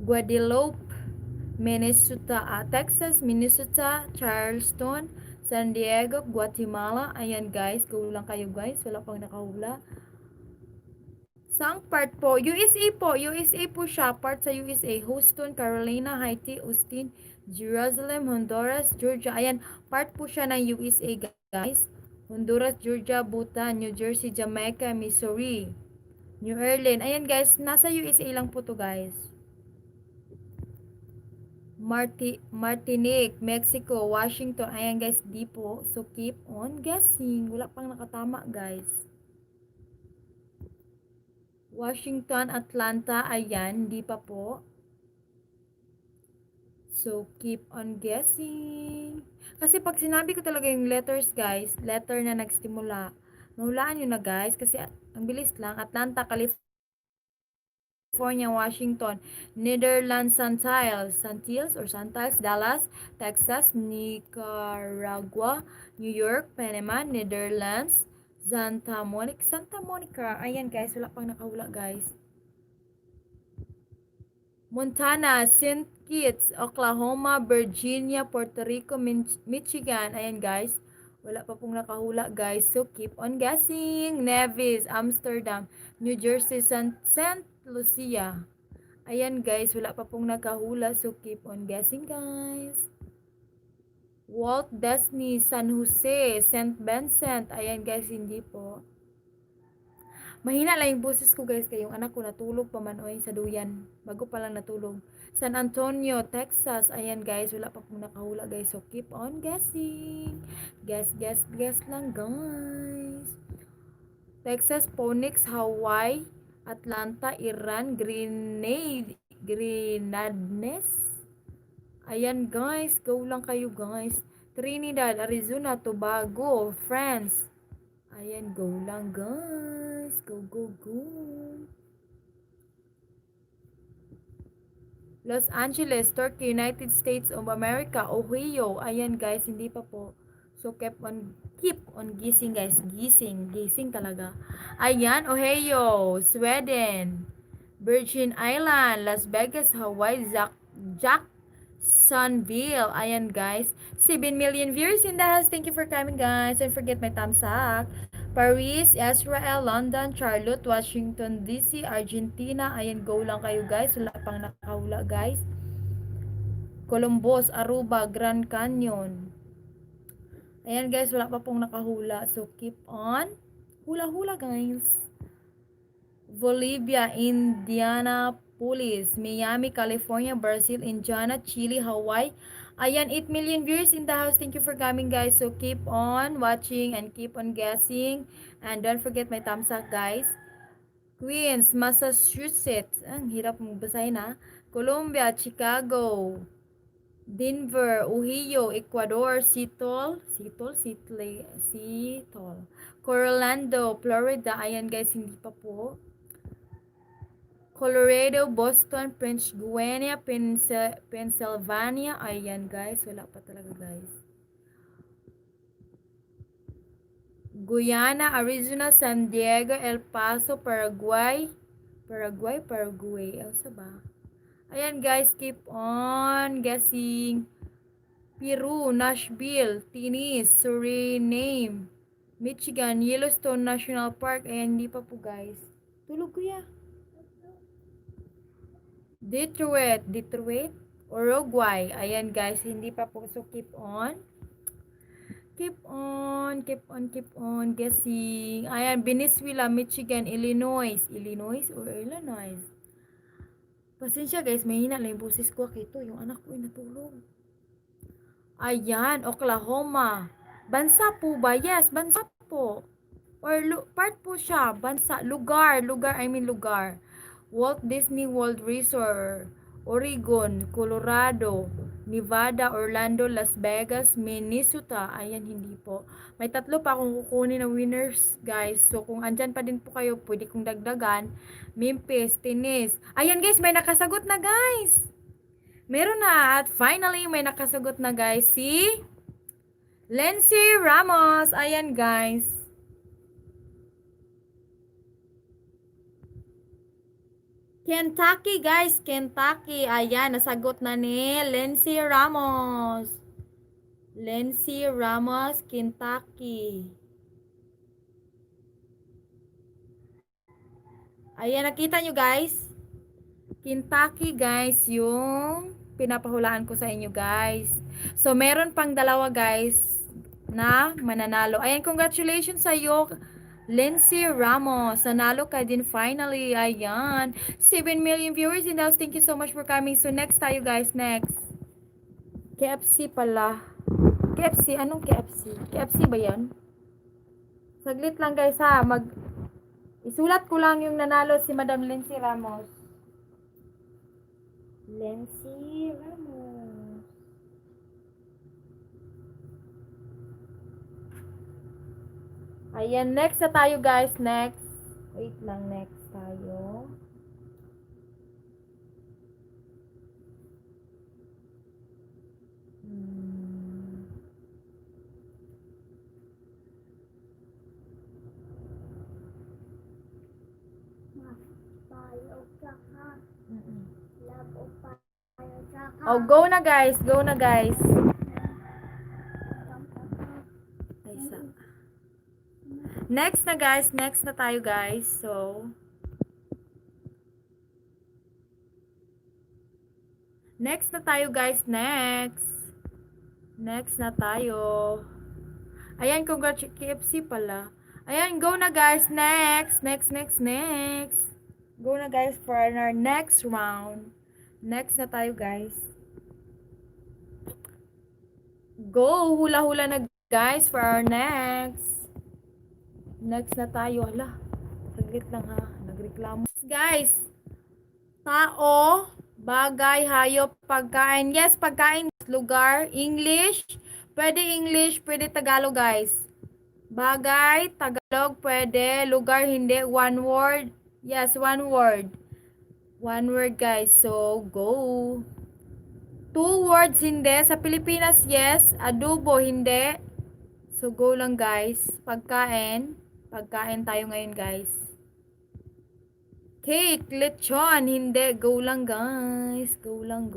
Guadeloupe, Minnesota, Texas, Minnesota, Charleston, San Diego, Guatemala. Ayan, guys, go lang kayo, guys. Wala pang nakahula. Saang part po? USA po. USA po siya. Part sa USA. Houston, Carolina, Haiti, Austin, Jerusalem, Honduras, Georgia. Ayan, part po siya ng USA, guys. Honduras, Georgia, Bhutan, New Jersey, Jamaica, Missouri, New Orleans. Ayan, guys, nasa USA lang po to, guys. Martinique, Mexico, Washington. Ayan, guys, di po. So, keep on guessing. Wala pang nakatama, guys. Washington, Atlanta, ayan, di pa po. So, keep on guessing. Kasi pag sinabi ko talaga yung letters, guys, letter na nagsimula, mahulaan nyo na, guys, kasi ang bilis lang. Atlanta, California, Washington, Netherlands, Santiles, Dallas, Texas, Nicaragua, New York, Panama, Netherlands, Santa Monica. Ayan, guys, wala pang nakahula, guys. Montana, St. Kitts, Oklahoma, Virginia, Puerto Rico, Michigan. Ayan, guys. Wala pa pong nakahula, guys. So, keep on guessing. Nevis, Amsterdam, New Jersey, St. Lucia. Ayan, guys. Wala pa pong nakahula. So, keep on guessing, guys. Walt Disney, San Jose, St. Vincent. Ayan, guys. Hindi po. Mahina lang yung boses ko, guys, kaya yung anak ko natulog pa man oy sa duyan. Bago pa lang natulog. San Antonio, Texas. Ayan, guys, wala pa pong nakahula, guys. So keep on guessing. Guess lang, guys. Texas, Phoenix, Hawaii, Atlanta, Iran, Grenadines. Ayan, guys, go lang kayo, guys. Trinidad, Arizona, Tobago, France. Ayan, go lang, guys. Go. Los Angeles, Turkey, United States of America, Ohio. Ayan, guys, hindi pa po. So, keep on guessing, guys. Gising talaga. Ayan, Ohio, Sweden, Virgin Island, Las Vegas, Hawaii, Jacksonville. Ayan, guys. 7 million viewers in the house. Thank you for coming, guys. Don't forget my thumbs up. Paris, Israel, London, Charlotte, Washington DC, Argentina. Ayan, go lang kayo, guys. Wala pang nakahula, guys. Columbus, Aruba, Grand Canyon. Ayan, guys, wala pa pong nakahula. So, keep on. Hula-hula, guys. Bolivia, Indianapolis, Miami, California, Brazil, Indiana, Chile, Hawaii. Ayan, 8 million viewers in the house. Thank you for coming, guys. So, keep on watching and keep on guessing. And don't forget my thumbs up, guys. Queens, Massachusetts. Ang hirap mong basahin, ha. Colombia, Chicago, Denver, Ohio, Ecuador, Seattle, Orlando, Florida. Ayan, guys, hindi pa po. Colorado, Boston, French Guiana, Pennsylvania. Ayan, guys. Wala pa talaga, guys. Guyana, Arizona, San Diego, El Paso, Paraguay. Elsa ba? Ayan, guys. Keep on guessing. Peru, Nashville, Tunis, Suriname, Michigan, Yellowstone National Park. Ayan, hindi pa po, guys. Tulog ko ya. Detroit, Uruguay. Ayan, guys, hindi pa po. So, keep on guessing. Ayan, Venezuela, Michigan, Illinois or Illinois. Pasensya, guys, mahina lang yung boses ko. Ito, yung anak ko ay natulog. Ayan, Oklahoma. Bansa po ba? Yes, bansa po. Or part po siya, bansa, lugar, lugar. Walt Disney World Resort, Oregon, Colorado, Nevada, Orlando, Las Vegas, Minnesota. Ayan, hindi po. May tatlo pa akong kukunin na winners, guys. So, kung andyan pa din po kayo, pwede kong dagdagan. Memphis, Tennis. Ayan, guys, may nakasagot na, guys. Meron na. At finally, may nakasagot na, guys. Si Lency Ramos. Ayan, guys. Kentucky, guys. Kentucky. Ayan, nasagot na ni Lency Ramos. Lency Ramos, Kentucky. Ayan, nakita nyo, guys. Kentucky, guys, yung pinapahulaan ko sa inyo, guys. So, meron pang dalawa, guys, na mananalo. Ayan, congratulations sa iyo, Lindsay Ramos. Nanalo ka din finally. Ayan. 7 million viewers in the house. Thank you so much for coming. So, next tayo, guys. Next. KFC pala. KFC? Anong KFC? KFC ba yan? Saglit lang, guys, ha. Isulat ko lang yung nanalo si Madam Lindsay Ramos. Lindsay Ramos. Ayan, next na tayo, guys. Next. Wait lang, next tayo. Oh, go na, guys. Go na, guys. Next na, guys. Next na tayo, guys. So, next na tayo, guys. Next. Next na tayo. Ayan, KFC pala. Ayan, go na, guys. Next. Next. Go na, guys, for our next round. Next na tayo, guys. Go! Hula-hula na, guys, for our next. Next na tayo. Hala, saglit lang, ha. Nagreklamo. Guys, tao, bagay, hayop, pagkain. Yes, pagkain. Lugar, English. Pwede Tagalog, guys. Bagay, Tagalog, pwede. Lugar, hindi. One word. Yes, one word. One word, guys. So, go. Two words, hindi. Sa Pilipinas, yes. Adobo, hindi. So, go lang, guys. Pagkain. Pagkain tayo ngayon, guys. Cake, lechon, hindi. Go lang, guys. Go lang.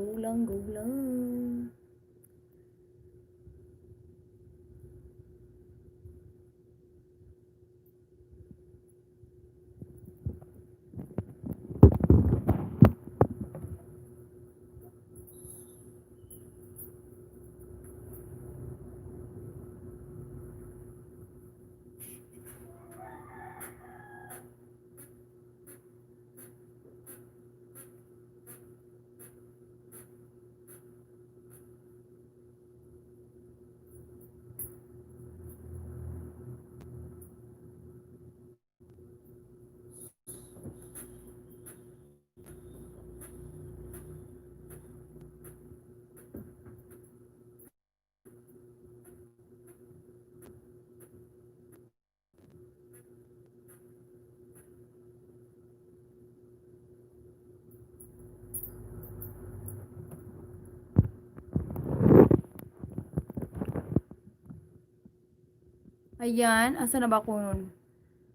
Ayan, asa na ba ko nun?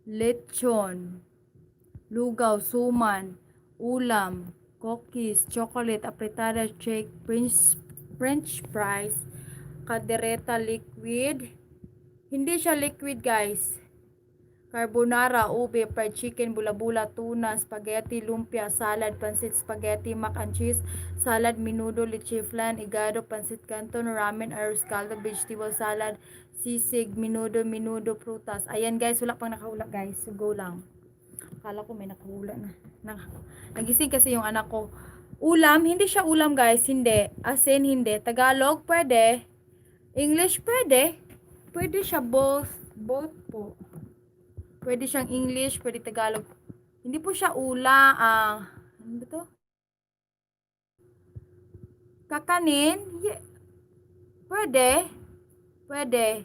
Lechon, lugaw, suman, ulam, cookies, chocolate, apretada, cake, french fries, kadereta, liquid. Hindi siya liquid, guys. Carbonara, ube, fried chicken, bula-bula, tuna, spaghetti, lumpia, salad, pansit, spaghetti, mac and cheese, salad, menudo, leche flan, igado, pansit canton, ramen, arroz caldo, vegetable salad, sisig, menudo, prutas. Ayan, guys, wala pang nakahula, guys. So, go lang. Akala ko may nakahula na. Nagising kasi yung anak ko. Ulam, hindi siya ulam, guys. Hindi. Asin, hindi. Tagalog, pwede. English, pwede. Pwede siya both po. po. Pwede siyang English, pwede Tagalog. Hindi po siya ano ba to? Kakanin? Pwede. Pwede.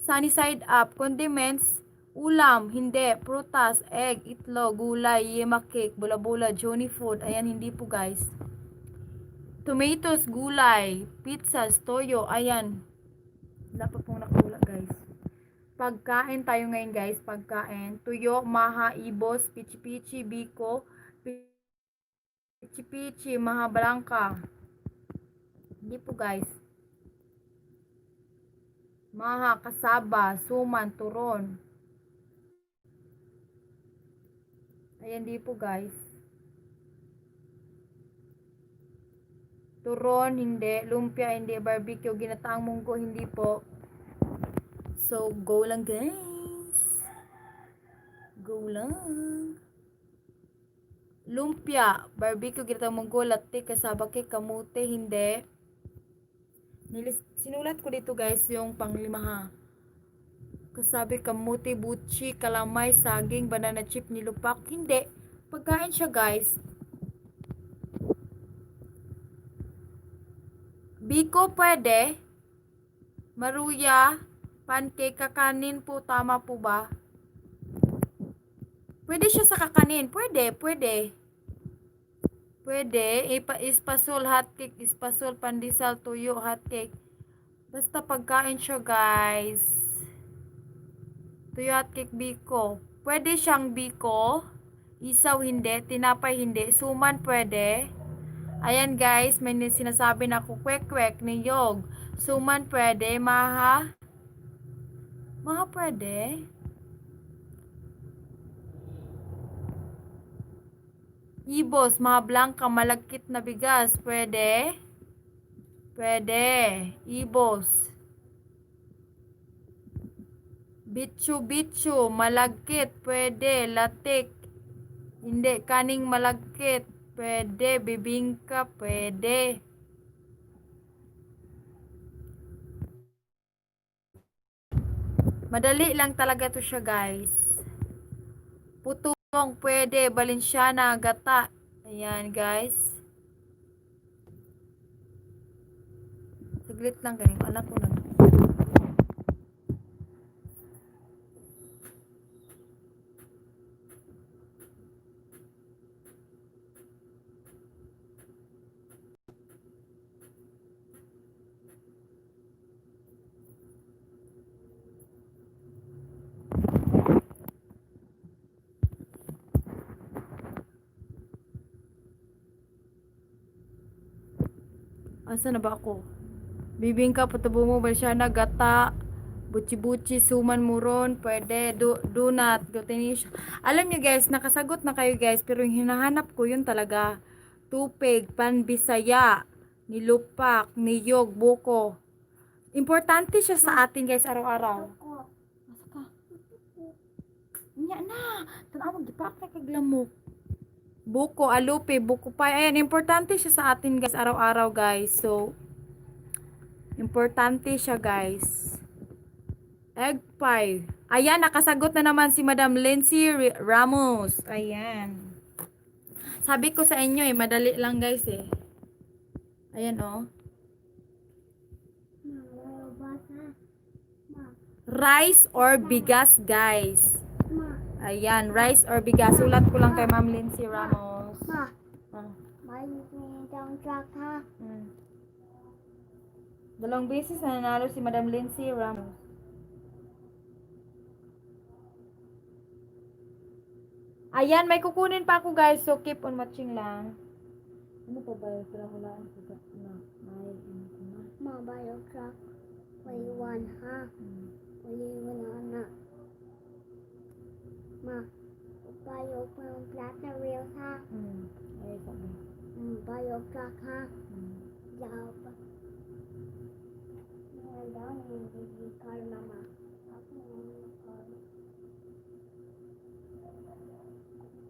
Sunny side up. Condiments? Ulam. Hindi. Prutas, egg, itlog, gulay, yema cake, bula-bula, Johnny food. Ayan, hindi po guys. Tomatoes, gulay, pizzas, toyo. Ayan. Wala pa pong nakula guys. Pagkain tayo ngayon guys. Pagkain. Tuyo, maha, ibos, pichi-pichi, biko, pichi-pichi, maha, balangka. Hindi po guys. Maha, kasaba, suman, turon. Ayan, di po guys. Turon, hindi. Lumpia, hindi. Barbecue, ginataang munggo, hindi po. So, go lang guys. Go lang. Lumpia, barbecue, ginataang munggo, latte, kasaba, cake, kamote, hindi. Sinulat ko dito guys yung panglima ha. Kasabi, kamote, buchi, kalamay, saging, banana chip, nilupak. Hindi. Pagkain siya guys. Biko pwede. Maruya, pancake, kakanin po. Tama po ba? Pwede siya sa kakanin. Pwede, pwede. Pwede. Ispasol, hotcake, ispasol, pandesal, tuyo, hotcake. Basta pagkain siya guys. Tuyo, hotcake, biko. Pwede siyang biko. Isaw hindi. Tinapay hindi. Suman pwede. Ayan guys, may sinasabi na ako, kwek-kwek, niyog. Suman pwede. Maha. Maha pwede. Ibos, maha blanca, malagkit na bigas. Pwede. Pwede. Ibos. Bitsu-bitsu, malagkit. Pwede. Latik. Hindi. Kaning malagkit. Pwede. Bibingka. Pwede. Madali lang talaga to siya guys. Putong pwede. Balenciana. Gata. Ayan guys. Saglit lang kayo. Anak ko lang. Asa na ba ako? Bibingka, patubungo, Balenciana, gata, buchi-buchi, suman, muron, pwede, donut, glutinous. Alam niyo guys, nakasagot na kayo guys, pero yung hinahanap ko yun talaga. Tupig, panbisaya, nilupak, niyog, buko. Importante siya sa atin guys, araw-araw. Masa ka? Nya na, tanawag, di pa ka kaglamok. Buko, alupi, buko pa. Ayan, importante siya sa atin guys, araw-araw guys. So, importante siya guys. Egg pie. Ayan, nakasagot na naman si Madam Lindsay Ramos. Ayan. Sabi ko sa inyo madali lang guys eh. Ayan oh. Rice or bigas guys. Ayan, rice or bigas. Sulat ko lang kay Ma'am Lindsay Ramos. May isang truck ha. Dalawang beses na nanalo si Madam Lindsay Ramos. Ayan, may kukunin pa ako guys. So, keep on watching lang. Ano pa ba? Hulaan ko na. Mabayo truck. Payuan ha. Payuan anak. Ma, bayo ko yung flat na wheels ha. Ay, sabi. Bayo truck ha. Yaw pa. Daw ni car mama.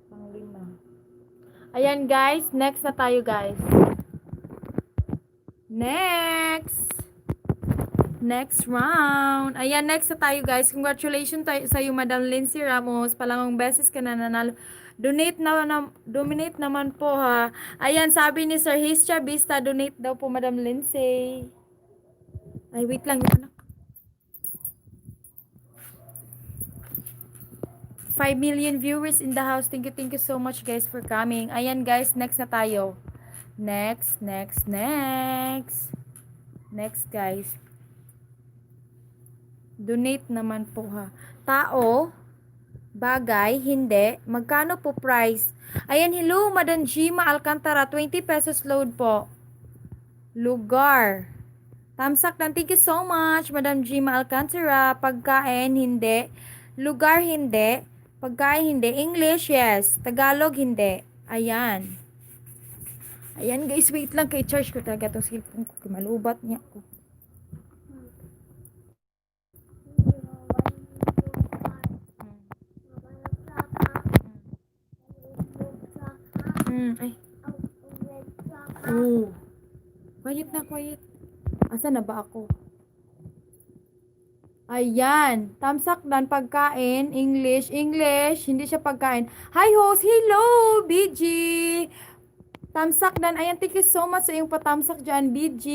Panglima. Ayan guys, next na tayo guys. Next! Next round. Ayan, next na tayo guys. Congratulations tayo sa iyo, Madam Lindsay Ramos. Palamang beses ka na nanalo. Donate naman po ha. Ayan, sabi ni Sir Hischa Vista, donate daw po Madam Lindsay. Ay, wait lang yung anak. 5 million viewers in the house. Thank you so much guys for coming. Ayan guys, next na tayo. Next. Next guys. Donate naman po ha. Tao, bagay, hindi. Magkano po price? Ayan, hello, Madam Gima Alcantara. 20 pesos load po. Lugar. Tamsak lang. Thank you so much, Madam Gima Alcantara. Pagkain, hindi. Lugar, hindi. Pagkain, hindi. English, yes. Tagalog, hindi. Ayan. Ayan guys, wait lang. Kay charge ko talaga itong cellphone ko. Malubat niya ako. Ay. Oh. Quiet na, quiet. Asa na ba ako? Ayan. Tamsak dan pagkain. English. Hindi siya pagkain. Hi host. Hello, BG. Tamsak dan. Ayan, thank you so much sa iyong patamsak dyan, BG.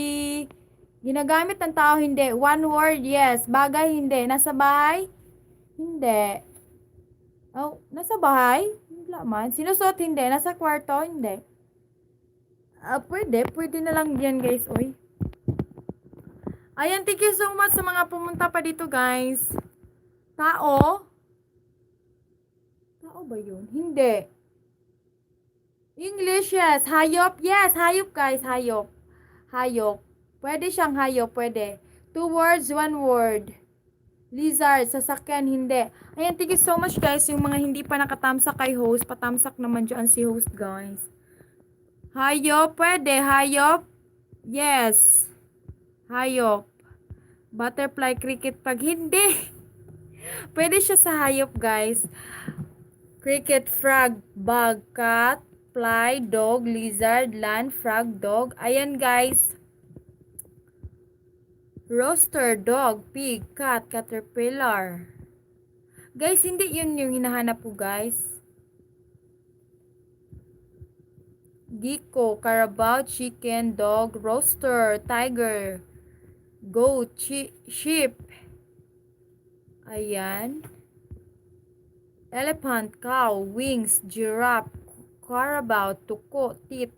Ginagamit ng tao, hindi. One word, yes. Bagay, hindi. Nasa bahay? Hindi. Oh, nasa bahay? Wala man. Sinusuot, hindi. Nasa kwarto? Hindi. Pwede na lang yan, guys. Oy. Ayan, thank you so much sa mga pumunta pa dito, guys. Tao? Tao ba yun? Hindi. English, yes. Hayop, yes. Hayop, guys. Hayop. Pwede siyang hayop, pwede. 2 words, 1 word. Lizard, sasakyan, hindi. Ayan, thank you so much, guys. Yung mga hindi pa nakatamsak kay host, patamsak naman dyan si host, guys. Hayop, pwede. Hayop, yes. Hayop. Butterfly, cricket, pag hindi. Pwede siya sa hayop, guys. Cricket, frog, bug, cat, fly, dog, lizard, land, frog, dog. Ayan, guys. Rooster, dog, pig, cat, caterpillar. Guys, hindi yun yung hinahanap ko, guys. Gecko, carabao, chicken, dog, rooster, tiger, goat, sheep. Ayan. Elephant, cow, wings, giraffe, carabao, tuko, teeth.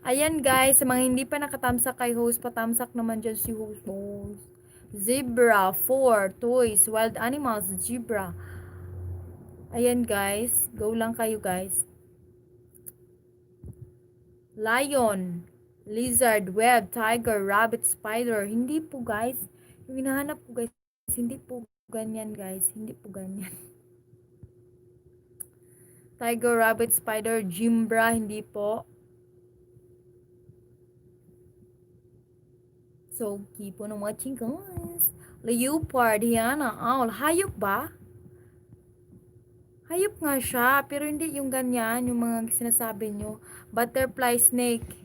Ayan guys, sa mga hindi pa nakatamsak kay host, patamsak naman dyan si host. Zebra, 4, toys, wild animals, zebra. Ayan guys, go lang kayo guys. Lion, lizard, web, tiger, rabbit, spider. Hindi po guys. Yung hinahanap ko guys, hindi po ganyan guys. Hindi po ganyan. Tiger, rabbit, spider, zebra, hindi po. So, keep on watching guys. Leopard, hyena, owl. Hayop ba? Hayop nga siya, pero hindi yung ganyan, yung mga sinasabi nyo. Butterfly, snake,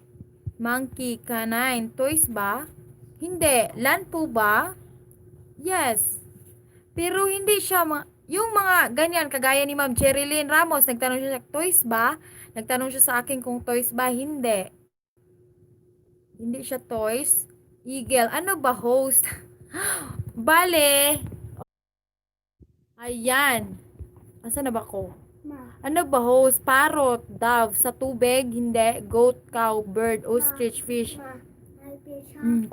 monkey, canine. Toys ba? Hindi. Land po ba? Yes. Pero hindi siya, yung mga ganyan, kagaya ni Ma'am Jerilyn Ramos, nagtanong siya, toys ba? Nagtanong siya sa akin kung toys ba? Hindi. Hindi siya toys. Eagle. Ano ba host? Bale. Ayan. Asa na ba ko? Ano ba host? Parrot, dove, sa tubig, hindi. Goat, cow, bird, ostrich, fish.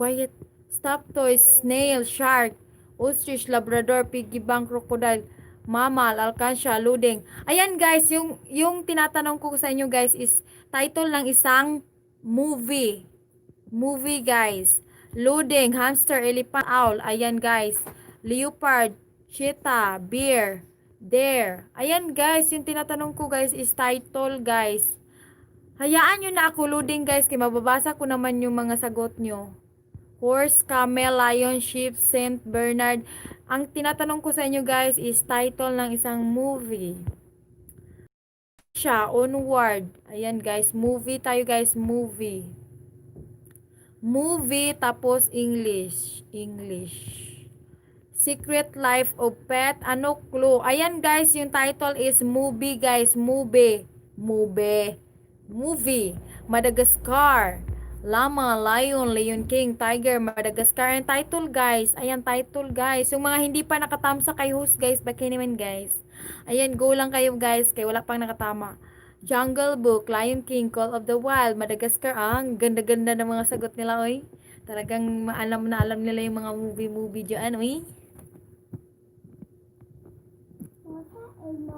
Quiet. Stop toys, snail, shark, ostrich, labrador, piggy bank, crocodile, mammal, alkansya, luding. Ayan guys, yung tinatanong ko sa inyo guys is title ng isang movie. Movie guys. Luding, hamster, elephant, owl. Ayan guys. Leopard, cheetah, bear, deer. Ayan guys, yung tinatanong ko guys is title guys. Hayaan nyo na ako loading guys, kaya mababasa ko naman yung mga sagot nyo. Horse, camel, lion, sheep, Saint Bernard. Ang tinatanong ko sa inyo guys is title ng isang movie. Siya, onward. Ayan guys, movie tayo guys, movie. Movie tapos English. English. Secret Life of Pet. Ano clue? Ayan guys, yung title is movie guys. Movie. Movie. Movie. Madagascar. Llama, Lion, Lion King, Tiger, Madagascar. Ayan title guys. Ayan title guys. Yung mga hindi pa nakatamsa kay host guys, baka naman guys. Ayan, go lang kayo guys. Kaya wala pang nakatama. Jungle Book, Lion King, Call of the Wild, Madagascar. Ah, ang ganda-ganda ng mga sagot nila, oy. Talagang maalam na alam nila yung mga movie-movie dyan, oy.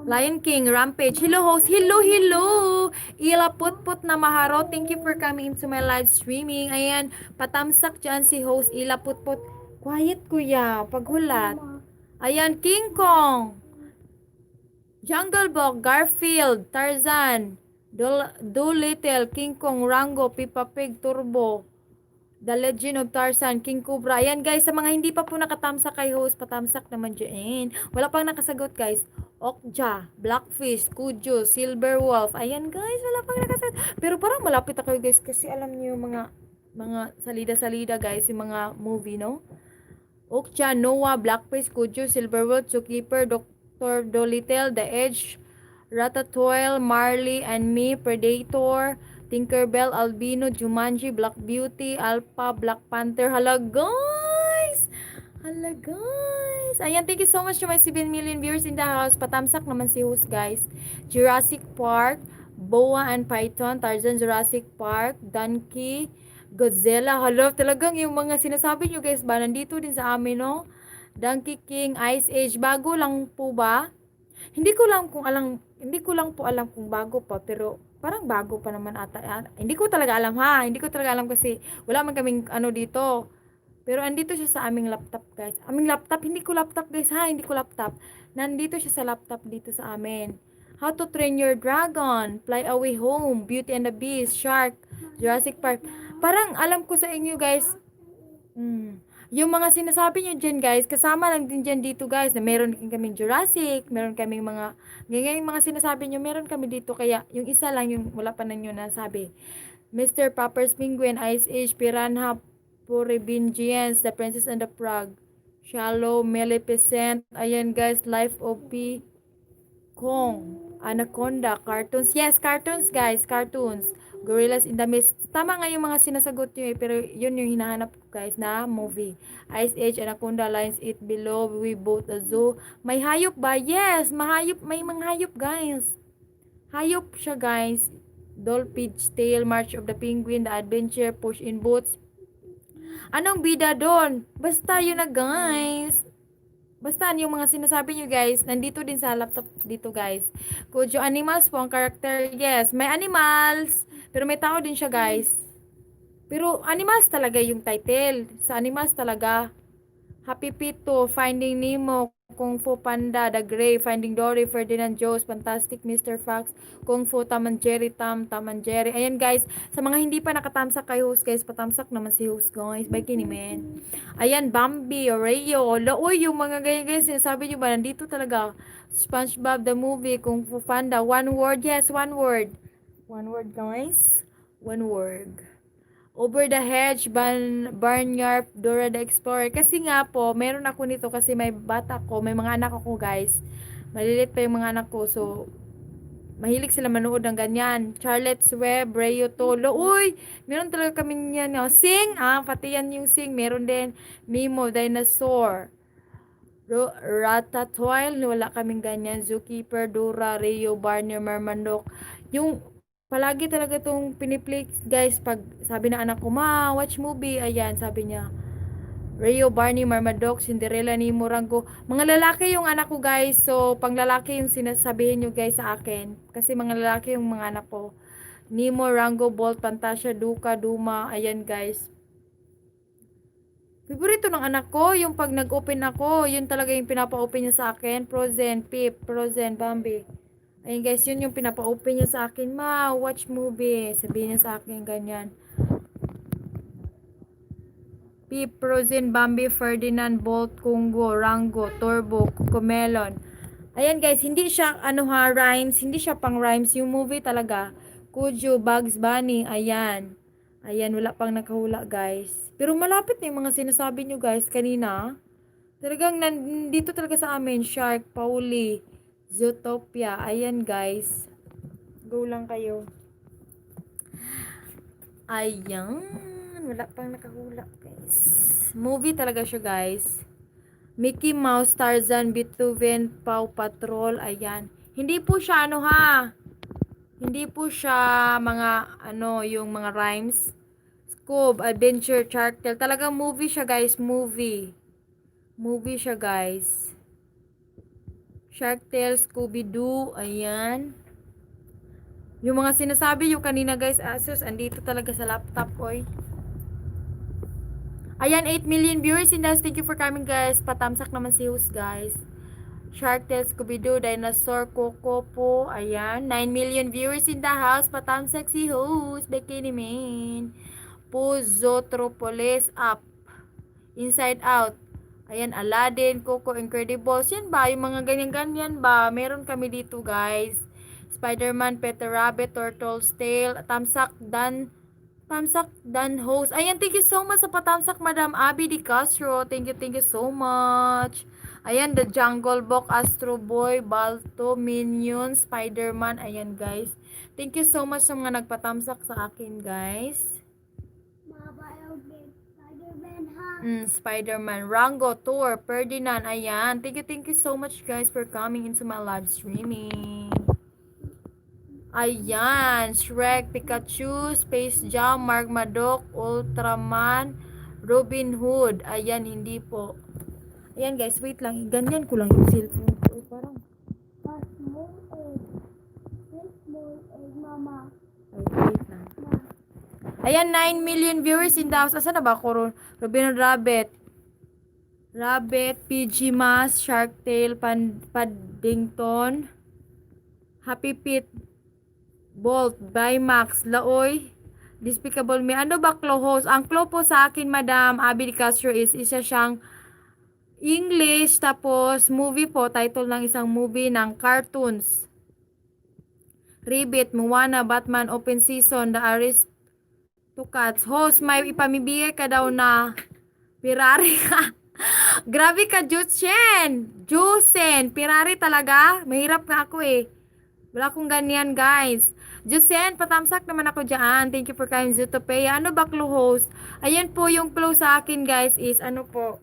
Lion King, Rampage. Hello, host. Hello, hello. Ila Putput na Maharo. Thank you for coming into my live streaming. Ayan, patamsak dyan si host Ila Putput. Quiet, kuya. Paghulat. Ayan, King Kong. Jungle Book, Garfield, Tarzan, Doolittle, King Kong, Rango, Peppa Pig, Turbo, The Legend of Tarzan, King Cobra. Ayan guys, sa mga hindi pa po nakatamsak kay host, patamsak naman dyan. Wala pang nakasagot guys. Okja, Blackfish, Kujo, Silver Wolf. Ayan guys, wala pang nakasagot. Pero parang malapit ako guys kasi alam niyo yung mga salida-salida guys, yung mga movie, no? Okja, Noah, Blackfish, Kujo, Silver Wolf, Zookeeper, Dr. Dolittle, The Edge, Ratatouille, Marley and Me, Predator, Tinkerbell, Albino, Jumanji, Black Beauty, Alpha, Black Panther. Hala guys! Hala guys! Ayan, thank you so much to my 7 million viewers in the house. Patamsak naman si host guys. Jurassic Park, Boa and Python, Tarzan, Jurassic Park, Donkey, Godzilla. Hala, talagang yung mga sinasabi nyo guys ba, nandito din sa amin, no? Donkey King, Ice Age, bago lang po ba? Hindi ko lang po alam kung bago pa, pero parang bago pa naman ata. Hindi ko talaga alam ha. Hindi ko talaga alam kasi wala man kaming ano dito. Pero andito siya sa aming laptop, guys. Aming laptop, hindi ko laptop, guys ha. Hindi ko laptop. Nandito siya sa laptop dito sa amin. How to Train Your Dragon, Fly Away Home, Beauty and the Beast, Shark, Jurassic Park. Parang alam ko sa inyo, guys. Yung mga sinasabi nyo dyan guys, kasama lang din dyan dito guys, na meron din kaming Jurassic, meron kaming mga, ganyan yung mga sinasabi nyo, meron kami dito, kaya yung isa lang yung wala pa na nyo nasabi. Mr. Popper's Penguin, Ice Age, Piranha, Puribingians, The Princess and the Frog, Shallow, Maleficent, ayan guys, Life of P. Kong, Anaconda, cartoons. Yes, cartoons guys, cartoons. Gorillas in the Mist. Tama nga yung mga sinasagot nyo eh, pero yun yung hinahanap ko guys na movie. Ice Age, Anaconda, Lions Eat Below, We Both a Zoo. May hayop ba? Yes, may mga hayop guys. Hayop siya guys. Dolphin's Tale, March of the Penguin, The Adventure, Push in Boots. Anong bida doon? Basta yun na guys. Basta yung mga sinasabi nyo guys, nandito din sa laptop dito guys. Kujo animals po ang character. Yes, may animals. Pero may tao din siya guys. Pero animals talaga yung title. Sa animals talaga. Happy Pito, Finding Nemo, Kung Fu Panda, The Gray, Finding Dory, Ferdinand Jones, Fantastic Mr. Fox, Kung Fu, Tom and Jerry, Tom and Jerry. Ayan guys, sa mga hindi pa nakatamsak kay host guys, patamsak naman si host guys. By Kinimen. Ayan, Bambi, Oreo, Uy, yung mga ganyan guys, sinasabi nyo ba, nandito talaga. SpongeBob the movie, Kung Fu Panda, one word, yes, one word. One word guys. One word. Over the Hedge, Barnyard, Dora the Explorer. Kasi nga po, meron ako nito kasi may bata ko, may mga anak ako guys. Malilit pa yung mga anak ko. So, mahilig sila manood ng ganyan. Charlotte's Web, Rayo Tolo. Uy, meron talaga kaming yan. No? Sing, pati yan yung Sing. Meron din Mimo, Dinosaur. Ratatouille, wala kaming ganyan. Zookeeper, Dora, Rayo, Barney, Mermandok. Yung palagi talaga itong piniplay guys pag sabi ng anak ko, ma, watch movie, ayan, sabi niya Rio, Barney, Marmaduke, Cinderella, Nemo, Rango. Mga lalaki yung anak ko guys, so pang lalaki yung sinasabihin nyo guys sa akin kasi mga lalaki yung mga anak ko. Nemo, Rango, Bolt, Fantasia, Duka, Duma, ayan guys. Favorito ng anak ko, yung pag nag-open ako, yun talaga yung pinapa-open niya sa akin. Frozen, Pip, Frozen, Bambi. Ayun guys, yun yung pinapa-open niya sa akin. Ma, watch movie. Sabihin niya sa akin, ganyan. Pip, Frozen, Bambi, Ferdinand, Bolt, Kungo, Rango, Turbo, Cocomelon. Ayan guys, hindi siya, rhymes. Hindi siya pang rhymes. Yung movie talaga. Kujo, Bugs Bunny, ayan. Ayan, wala pang nakahula guys. Pero malapit na yung mga sinasabi nyo guys kanina. Talagang nandito talaga sa amin. Shark, Pauli, Zootopia. Ayan guys. Go lang kayo. Ayan. Wala pang nakahula guys. Movie talaga siya guys. Mickey Mouse, Tarzan, Beethoven, Paw Patrol. Ayan. Hindi po siya ano ha. Hindi po siya mga ano yung mga rhymes. Scoob, Adventure, Shark Tale. Talagang movie siya guys. Movie. Movie siya guys. Shark Tale, Scooby-Doo. Ayan. Yung mga sinasabi yung kanina guys. Asus, andito talaga sa laptop. Oy. Ayan, 8 million viewers in this. Thank you for coming guys. Patamsak naman si host guys. Shark Tale, Scooby-Doo, Dinosaur, Coco po. Ayan, 9 million viewers in the house. Patamsak si host. Bikini Man. Puzotropolis up. Inside Out. Ayan, Aladdin, Coco, Incredibles. Yan ba? Yung mga ganyan-ganyan ba? Meron kami dito, guys. Spider-Man, Peter Rabbit, Turtle's Tale, Tamsak, Dan Host. Ayan, thank you so much sa patamsak, Madam Abby Di Castro. Thank you so much. Ayan, The Jungle Book, Astro Boy, Balto, Minion, Spider-Man. Ayan, guys. Thank you so much sa mga nagpatamsak sa akin, guys. Spider-Man, Rango, Thor, Ferdinand, ayan. Thank you so much guys for coming into my live streaming. Ayan, Shrek, Pikachu, Space Jam, Marmaduke, Ultraman, Robin Hood. Ayan, hindi po. Ayan guys, wait lang. Ganyan ko lang yung cellphone ko. Parang Mama. wait lang. Ayan, 9 million viewers in the house. Asa na ba ako? Robin Hood Rabbit. Rabbit, PG Mas, Shark Tale, Paddington, Happy Feet, Bolt, Baymax, Laoy, Despicable Me. Ano ba host? Ang klo po sa akin, Madam Abby Di Castro is isa siyang English, tapos movie po, title ng isang movie ng cartoons. Ribbit, Moana, Batman, Open Season, The Aristocats. Host, may ipamibigay ka daw na Ferrari ka. Grabe ka, Jusen! Pirari talaga? Mahirap nga ako eh. Wala akong ganyan, guys. Jusen, patamsak naman ako dyan. Thank you for coming, Zootopia. Ano ba clue host? Ayan po yung clue sa akin, guys, is ano po.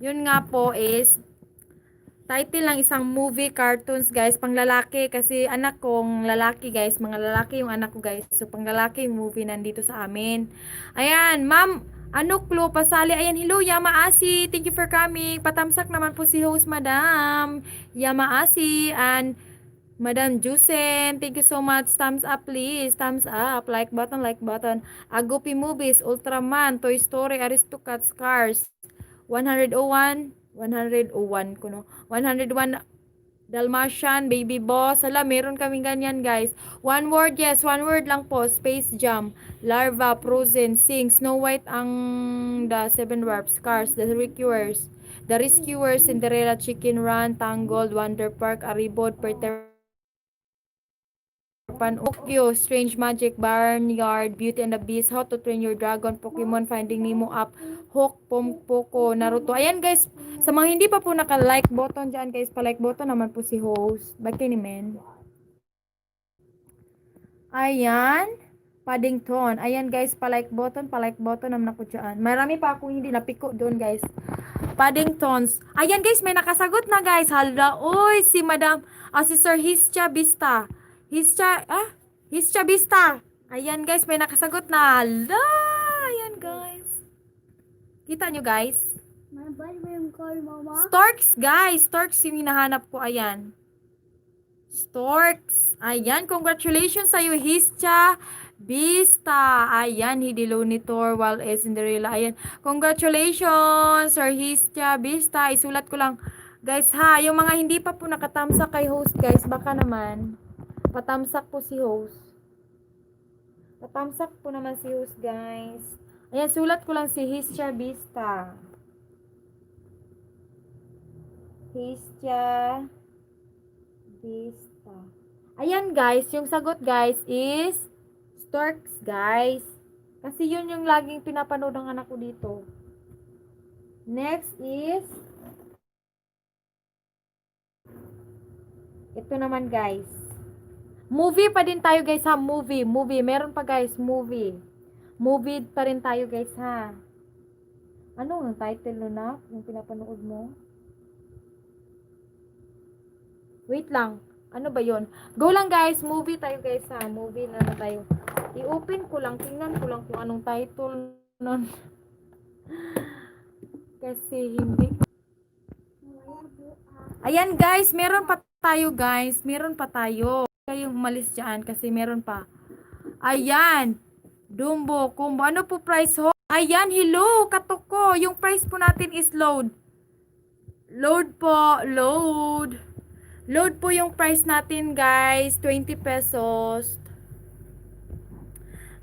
Yun nga po is title lang isang movie, cartoons, guys. Pang lalaki. Kasi anak kong lalaki, guys. Mga lalaki yung anak ko, guys. So, pang lalaki yung movie nandito sa amin. Ayan, ma'am. Ano clue? Pasali. Ayan, hello, Yama Asi. Thank you for coming. Patamsak naman po si host, Madam Yama Asi. And Madam Jusen. Thank you so much. Thumbs up, please. Thumbs up. Like button, like button. Agopi Movies, Ultraman, Toy Story, Aristocats, Cars. 101. 101 kuno. 101 Dalmatian, Baby Boss. Hala, meron kaming ganyan, guys. One word, yes. One word lang po. Space Jam, Larva, Frozen, Sing, Snow White, ang The Seven Dwarfs, Cars, The Rescuers, Cinderella, Chicken Run, Tangled, Wonder Park, Aribod, Peter Pan, Okyo, Strange Magic, Barnyard, Beauty and the Beast, How to Train Your Dragon, Pokemon, Finding Nemo Up, Hook, Pompoko, Naruto. Ayan guys, sa mga hindi pa po naka-like button dyan guys, pa-like button naman po si host. Bakit ni men? Ayan, Paddington. Ayan guys, pa-like button naman ako dyan. Marami pa akong hindi napiko doon guys. Paddingtons. Ayan guys, may nakasagot na guys. Hala, oy, si Madam, si Sir Hischa Vista. Hischa Vista. Ayan guys, may nakasagot na. Hala, ayan guys. Kita nyo guys? Storks guys, Storks yung hinahanap ko, ayan. Storks. Ayan, congratulations sa'yo, Hischa Vista. Ayan, Hidilonitor, while Cinderella. Ayan, congratulations, Sir Hischa Vista. Isulat ko lang. Guys ha, yung mga hindi pa po nakatamsak kay host guys, baka naman. Patamsak po si host. Patamsak po naman si host guys. Ayan, sulat ko lang si Hischa Vista. Hischa Vista. Ayan guys, yung sagot guys is storks guys. Kasi yun yung laging pinapanood ng anak ko dito. Next is ito naman guys. Movie pa din tayo guys ha. Movie. Meron pa guys. Movie pa rin tayo guys ha. Ano ang title nun na? Yung pinapanood mo? Wait lang. Ano ba yon? Go lang guys. Movie tayo guys ha. Movie na tayo. I-open ko lang. Tingnan ko lang kung anong title nun. Kasi hindi. Ayan guys. Meron pa tayo guys. Meron pa tayo. Kayong umalis dyan kasi meron pa. Ayan. Dumbo. Kumbo. Ano po price ho? Ayan. Hello. Katuko. Yung price po natin is load. Load po. Load. Load po yung price natin guys. 20 pesos.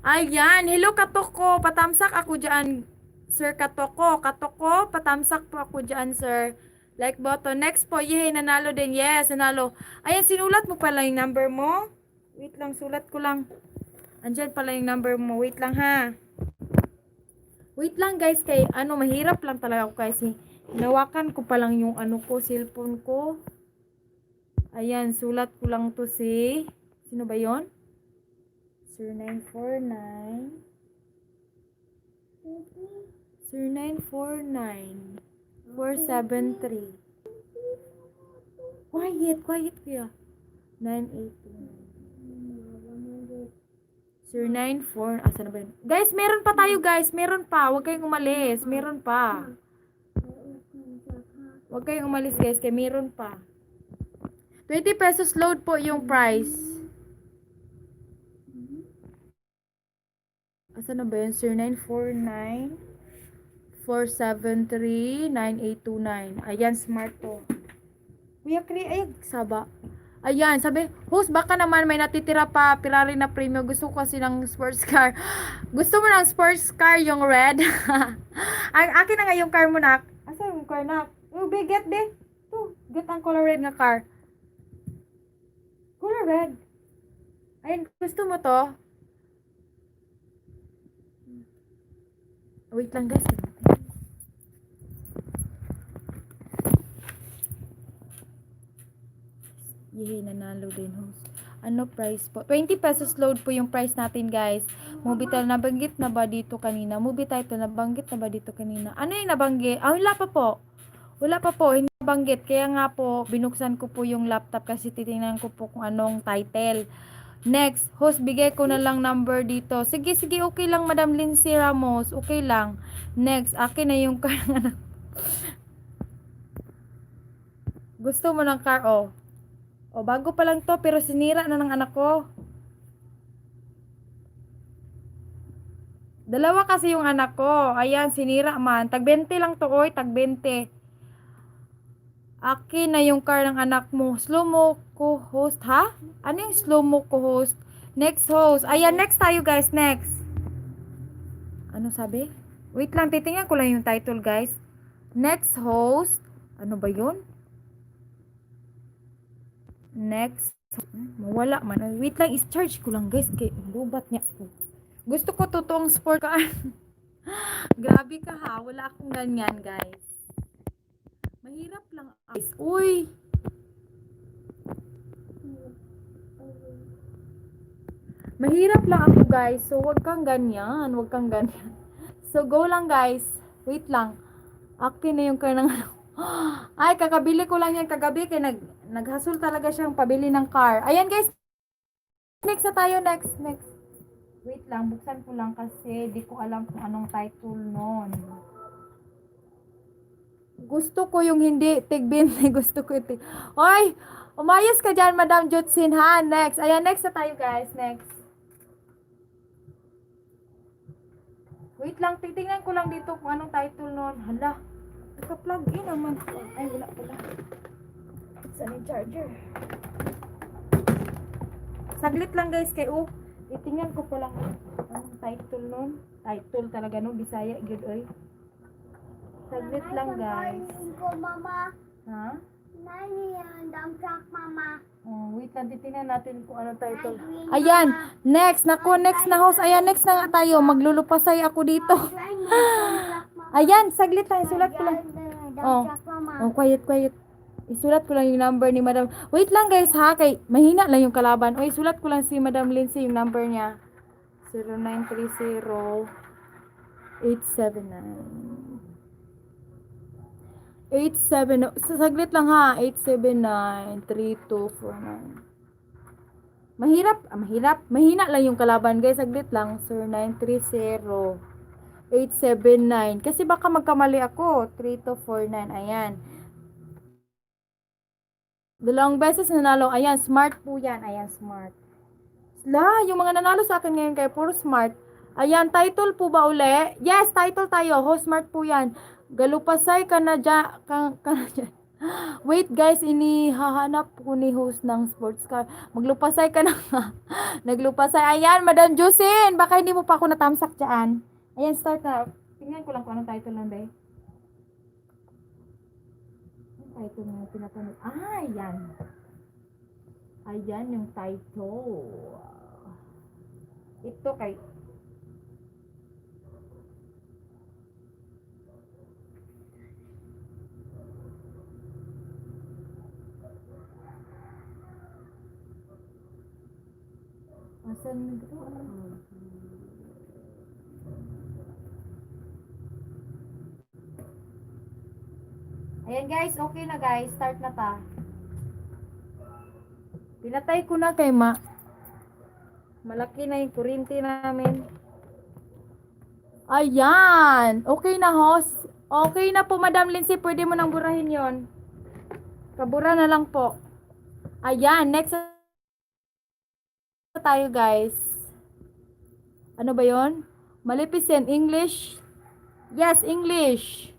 Ayan. Hello Katoko. Patamsak ako dyan. Sir Katoko. Katoko. Patamsak po ako dyan sir. Like button. Next po. Yehey. Nanalo din. Yes. Nanalo. Ayan. Sinulat mo pala yung number mo. Wait lang. Sulat ko lang. Andyan pala yung number mo. Wait lang ha. Wait lang guys. Kay ano. Mahirap lang talaga ako kasi. Hinawakan ko pa lang yung ano ko. Cellphone ko. Ayan, sulat ko lang to si... Sino ba yon? Sir 949. Sir 949. 473. Quiet kuya. 980. Sir 94. Asa na ba yun? Guys, meron pa tayo guys. Meron pa. Huwag kayong umalis. Meron pa. Huwag kayong umalis guys. Kaya meron pa. 20 pesos load po yung price. Asa na ba yun? Sir 949 473 9829. Ayan, smart to. Kuya Kri, ay, saba. Ayan, sabi, host, baka naman may natitira pa Ferrari na premium. Gusto ko kasi ng sports car. Gusto mo ng sports car, yung red? Ang akin na nga yung car mo, nak. Asa yung car, nak? Oh, get be. To, get ang color red na car. Color red. Ayan, gusto mo to? Wait lang guys. Yehey, nanalo din host. Ano price po? 20 pesos load po yung price natin guys. Movie title, nabanggit na ba dito kanina? Movie title, nabanggit na ba dito kanina? Ano yung nabanggit? Ah, wala pa po. Wala pa po, hindi nabanggit. Kaya nga po, binuksan ko po yung laptop kasi titingnan ko po kung anong title. Next, host, bigay ko na lang number dito. Sige, okay lang, Madam Lindsay Ramos. Okay lang. Next, akin na yung car ng anak. Gusto mo ng car, oh. O, bago pa lang to, pero sinira na ng anak ko. Dalawa kasi yung anak ko. Ayan, sinira man. Tag 20 lang to, oy. Tag 20. Akin na yung car ng anak mo. Slow mo ko host, ha? Ano yung slow mo ko host? Next host. Ayan, next tayo guys. Next. Ano sabi? Wait lang, titingnan ko lang yung title guys. Next host. Ano ba yun? Next. Mawala man. Wait lang, is-charge ko lang guys. Kay bubat niya ko. Gusto ko totoong sport car. Grabe ka ha. Wala akong ganyan guys. Mahirap lang guys. Uy. Mahirap lang ako guys. So wag kang ganyan. Wag kang ganyan. So go lang guys. Wait lang. Akin na yung car ng ano. Ay, kakabili ko lang yan kagabi. Kaya naghasol talaga siyang pabili ng car. Ayan guys. Next na tayo. Next. Wait lang. Buksan ko lang kasi di ko alam kung anong title nun. Gusto ko yung hindi tig-20. Gusto ko yung tig... Oy! Umayos ka dyan, Madam Jutsin, ha? Next. Ayan, next na tayo, guys. Next. Wait lang, titingnan ko lang dito kung anong title nun. Hala. Naka-plug in naman. Ay, wala pala. Saan yung charger? Saglit lang, guys. Kaya, titingnan ko pa lang anong title nun. Title talaga nun. Bisaya, good, oy. Saglit lang, guys. Ko, mama. Ha? Nani yan, dump truck, mama. Oh, wait lang, titingnan natin kung ano title. Nine, Ayan, mama. next. Naku, next na host. Ayan, next na nga tayo. Maglulupasay ako dito. Nine, dump truck, mama. Ayan, saglit lang. Isulat ko lang. Dump Oh, truck, mama. oh, quiet, quiet. Isulat ko lang yung number ni Madam. Wait lang guys ha, kay mahina lang yung kalaban. O, isulat ko lang si Madam Lindsay yung number niya. 0930-879. 87, saglit lang ha. 879-3249. Mahirap. Mahina lang yung kalaban guys. Saglit lang. 0930-879. Kasi baka magkamali ako. 3249. Ayan. Dalawang beses nanalo. Ayan, smart po yan. Ayan, smart. Yung mga nanalo sa akin ngayon kay puro smart. Ayan, title po ba uli? Yes, title tayo. Ho, smart po yan. Galupasay ka na dyan. Ka na dyan. Wait guys, inihahanap ko ni host ng sports car. Maglupasay ka na nga. Naglupasay. Ayan, Madam Jusin. Baka hindi mo pa ako natamsak dyan. Ayan, start na. Tingnan ko lang kung anong title nun, day. Yung title na pinapanood. Ayan. Ayan yung title. Ito kay... Asan ito? Ayan guys, okay na guys. Start na ta. Pinatay ko na kay malaki na yung kuryente namin. Ayan. Okay na host. Okay na po Madam Lindsay. Pwede mo nang burahin yon. Kabura na lang po. Ayan. Next na tayo guys. Ano ba yon? Maleficent. English. Yes, English.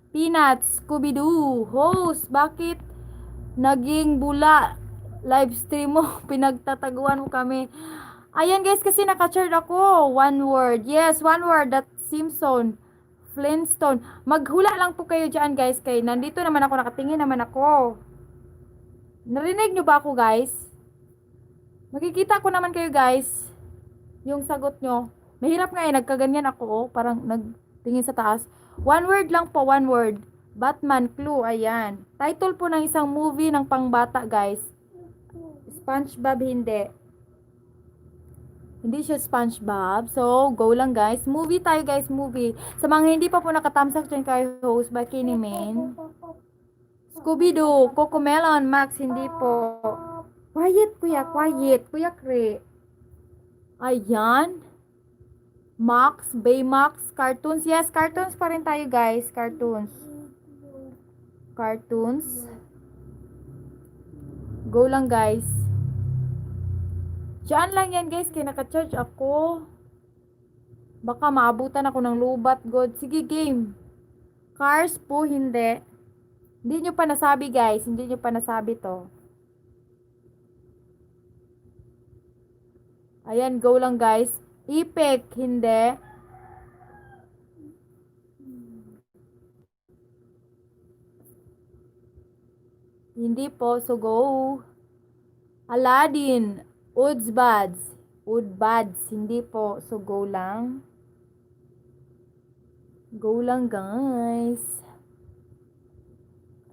Peanuts. Scooby-Doo. Host. Bakit naging bula live stream mo? Pinagtataguan mo kami. Ayan guys, kasi naka-chart ako. One word. Yes, one word. That Simpson. Flintstone. Maghula lang po kayo dyan guys. Kay nandito naman ako. Nakatingin naman ako. Narinig nyo ba ako guys? Makikita ko naman kayo guys. Yung sagot nyo. Mahirap nga eh. Nagkaganyan ako. Oh. Parang nagtingin sa taas. One word lang po. One word. Batman. Clue. Ayan. Title po ng isang movie ng pangbata guys. SpongeBob hindi. Hindi siya SpongeBob. So, go lang guys. Movie tayo guys, movie. Sa mga hindi pa po nakatamsak dyan kay host by Kinimin. Scooby-Doo, Cocomelon, Max, hindi po. Quiet, kuya, quiet. Kuya Kre. Ayan. Max, Baymax, cartoons. Yes, cartoons pa rin tayo guys. Cartoons. Cartoons. Go lang guys. Diyan lang yan guys, kaya naka-charge ako. Baka maabutan ako ng lubat, God. Sige, game. Cars po, hindi. Hindi nyo pa nasabi guys, hindi nyo pa nasabi to. Ayan, go lang guys. Ipek, hindi. Hindi po, so go. Aladdin, Udsbuds. Woodbuds, hindi po. So, go lang. Go lang, guys.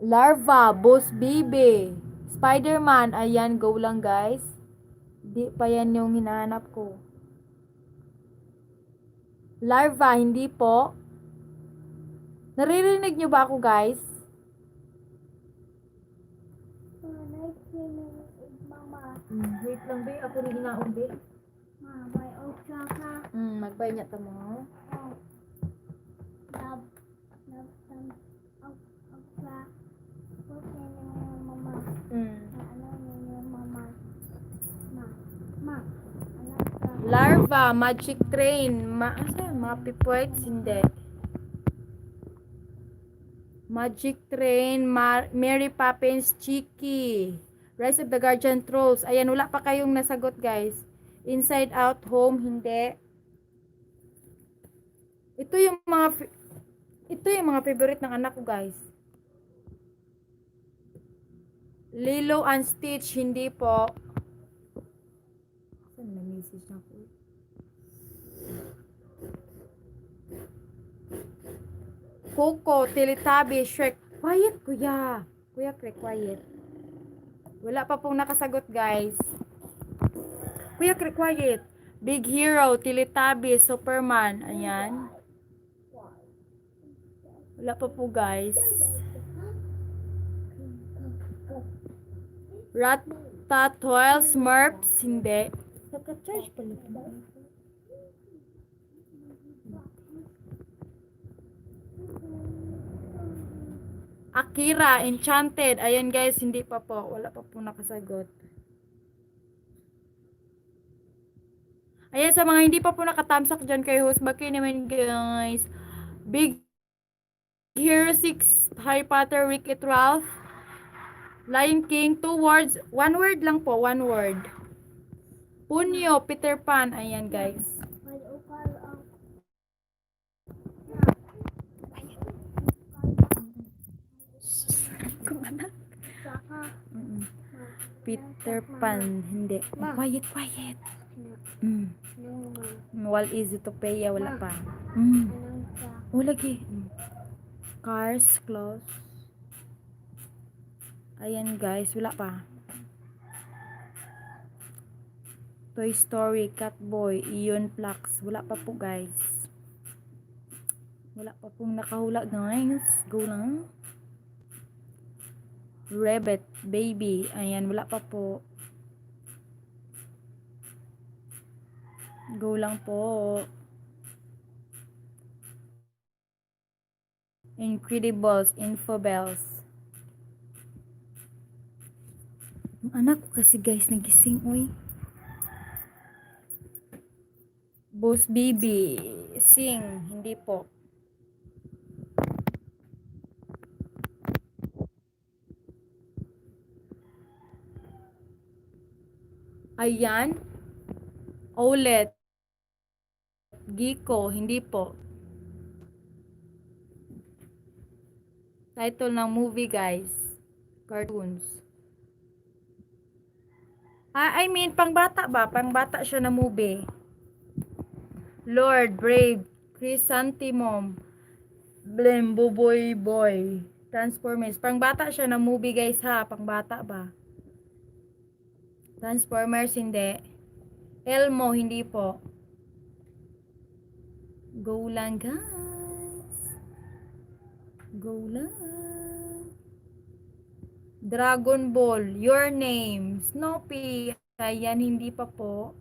Larva, Boss Baby. Spider-Man, ayan, go lang, guys. Di pa yan yung hinahanap ko. Larva, hindi po. Naririnig nyo ba ako, guys? Wait lang, be. Ako rin hinaon, be. May okra ka. Magbay niya ta mo. Okra. Okay na yung mama. Ano yung mama? Ma. Ano ka? Larva, Magic Train. Mappy Poets, hindi. Magic Train, Mary Poppins, Cheeky. Rise of the Guardian Trolls. Ayan, wala pa kayong nasagot, guys. Inside Out, Home, hindi. Ito yung mga favorite ng anak ko, guys. Lilo and Stitch, hindi po. Saan na message na po? Coco, Teletubby, Shrek. Quiet, kuya. Kuya, quiet. Wala pa pong nakasagot, guys. Kuya, quiet. Big Hero, Teletubby, Superman. Ayan. Wala pa po, guys. Ratatouille, Smurfs, hindi. Naka-charge pala ba? Akira, Enchanted. Ayan guys, hindi pa po. Wala pa po nakasagot. Ayan, sa mga hindi pa po nakatamsak dyan kay host, bakit naman guys. Big Hero 6, Harry Potter, Wicked Ralph, Lion King, 2 words. 1 word lang po, 1 word. Punyo, Peter Pan. Ayan guys. Kung anak. Peter Pan, hindi. Quiet, quiet. Wal easy to pay, wala pa. Oh, lagi. Cars, close. Ayan guys, wala pa. Toy Story, Catboy, Ion Flux. Wala pa po guys. Wala pa pong nakahula guys. Go lang. Rabbit, Baby. Ayan, wala pa po. Go lang po. Incredibles, Infobels. Ang anak ko kasi guys nagising, uy. Boss Baby, Sing, hindi po. Ayan. Olet, Giko, hindi po. Title ng movie guys. Cartoons. I mean, pangbata ba? Pangbata siya na movie. Lord, Brave, Chrysanthemum, Blem, Boboy Boy, Transformers. Pangbata siya na movie guys ha. Pangbata ba? Transformers, hindi. Elmo, hindi po. Go lang guys. Go lang. Dragon Ball, Your Name, Snoopy. Ayan, hindi pa po.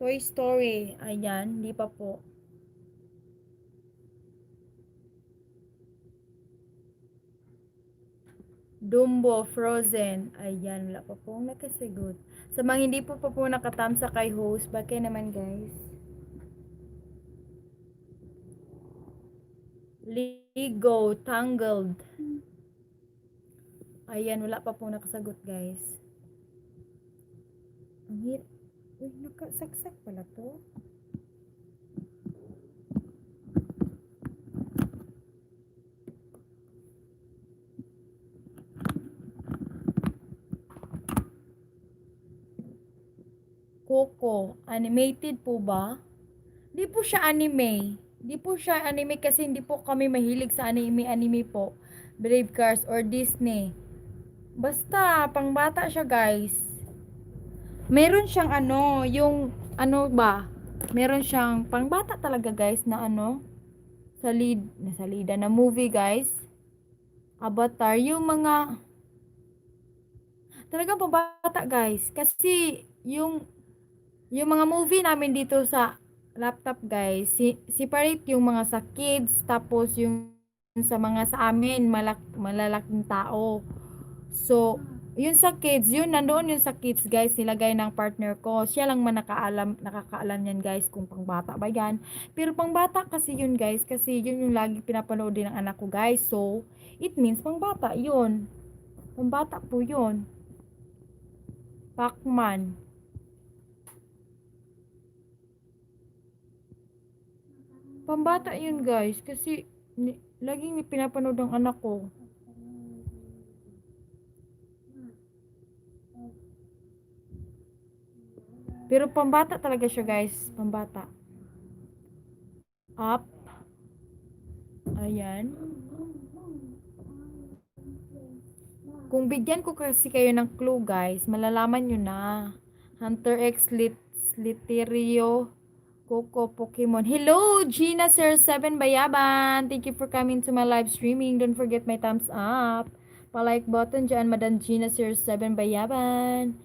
Toy Story. Ayan, hindi pa po. Dumbo, Frozen. Ayan, wala pa po nakasagot. Sa mga hindi po pa po nakatamsa kay host, bakit naman guys? Lego, Tangled. Ayan, wala pa po nakasagot guys. Ang hit. Uy, nakasaksak pala to. Coco, animated po ba? Di po siya anime. Di po siya anime kasi hindi po kami mahilig sa anime po. Brave Cars or Disney. Basta, pangbata siya guys. Meron siyang ano, yung ano ba? Meron siyang pangbata talaga guys na ano, salida na movie guys. Avatar, yung mga talagang pambata guys. Kasi yung mga movie namin dito sa laptop guys, separate yung mga sa kids, tapos yung sa mga sa amin, malalaking tao. So, yun sa kids, yun nandoon yun sa kids guys, nilagay ng partner ko. Siya lang man nakakaalam yan guys kung pangbata ba yan. Pero pangbata kasi yun guys, kasi yun yung lagi pinapanood din ng anak ko guys. So, it means pangbata yun. Pangbata po yun. Pacman. Pambata yun guys. Kasi laging pinapanood ng anak ko. Pero pambata talaga siya guys. Pambata. Up. Ayan. Kung bigyan ko kasi kayo ng clue guys, malalaman nyo na. Hunter X Literio Coco Pokemon. Hello, Gina Sir 7 Bayaban. Thank you for coming to my live streaming. Don't forget my thumbs up. Pa-like button dyan, Madam Gina Sir 7 Bayaban.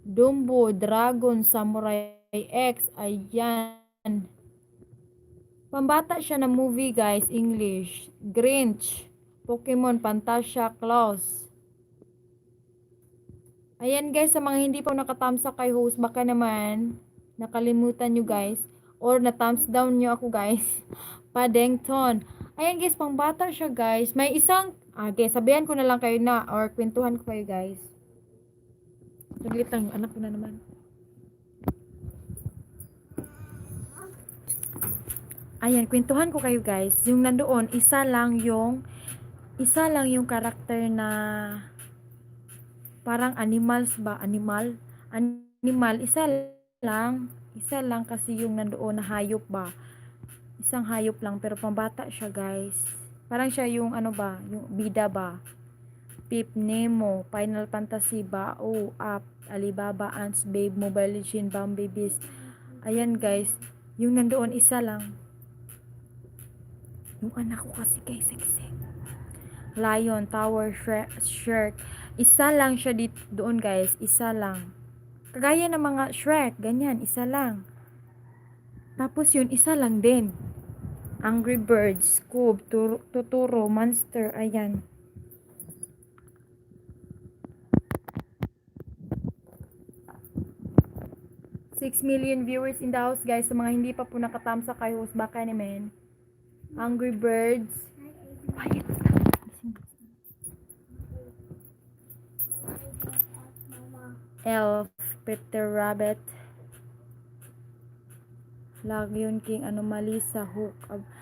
Dumbo, Dragon, Samurai X. Ayan. Pambata siya na movie guys, English. Grinch, Pokemon, Fantasia, Claus. Ayan guys, sa mga hindi pa nakatamsa kay host, baka naman nakalimutan nyo guys. Or na thumbs down nyo ako guys. Paddington. Ayan guys, pangbata siya guys. May isang, okay, sabihan ko na lang kayo na or kwentuhan ko kayo guys. Saglit lang, yung anak ko na naman. Ayan, kwentuhan ko kayo guys. Yung nandoon, isa lang yung karakter na parang animals ba? Animal, isa lang kasi yung nandoon na hayop ba? Isang hayop lang pero pambata siya guys. Parang siya yung ano ba? Yung bida ba? Pip, Nemo, Final Fantasy, Bao, Up, Alibaba, Ants, Babe, Mobile Legends, Bambi Beast. Ayan guys, yung nandoon isa lang. Yung anak ko kasi guys, sexy. Lion, Tower, Shrek. Isa lang siya dito doon guys, isa lang. Kagaya ng mga Shrek, ganyan, isa lang. Tapos yun, isa lang din. Angry Birds, Scoob, Totoro, Monster, ayan. Six million viewers in the house guys. Sa mga hindi pa po nakatamsa kay host, baka naman. Angry Birds. Quiet. Elf, Peter Rabbit, Lion King, Anomaly sa Hook.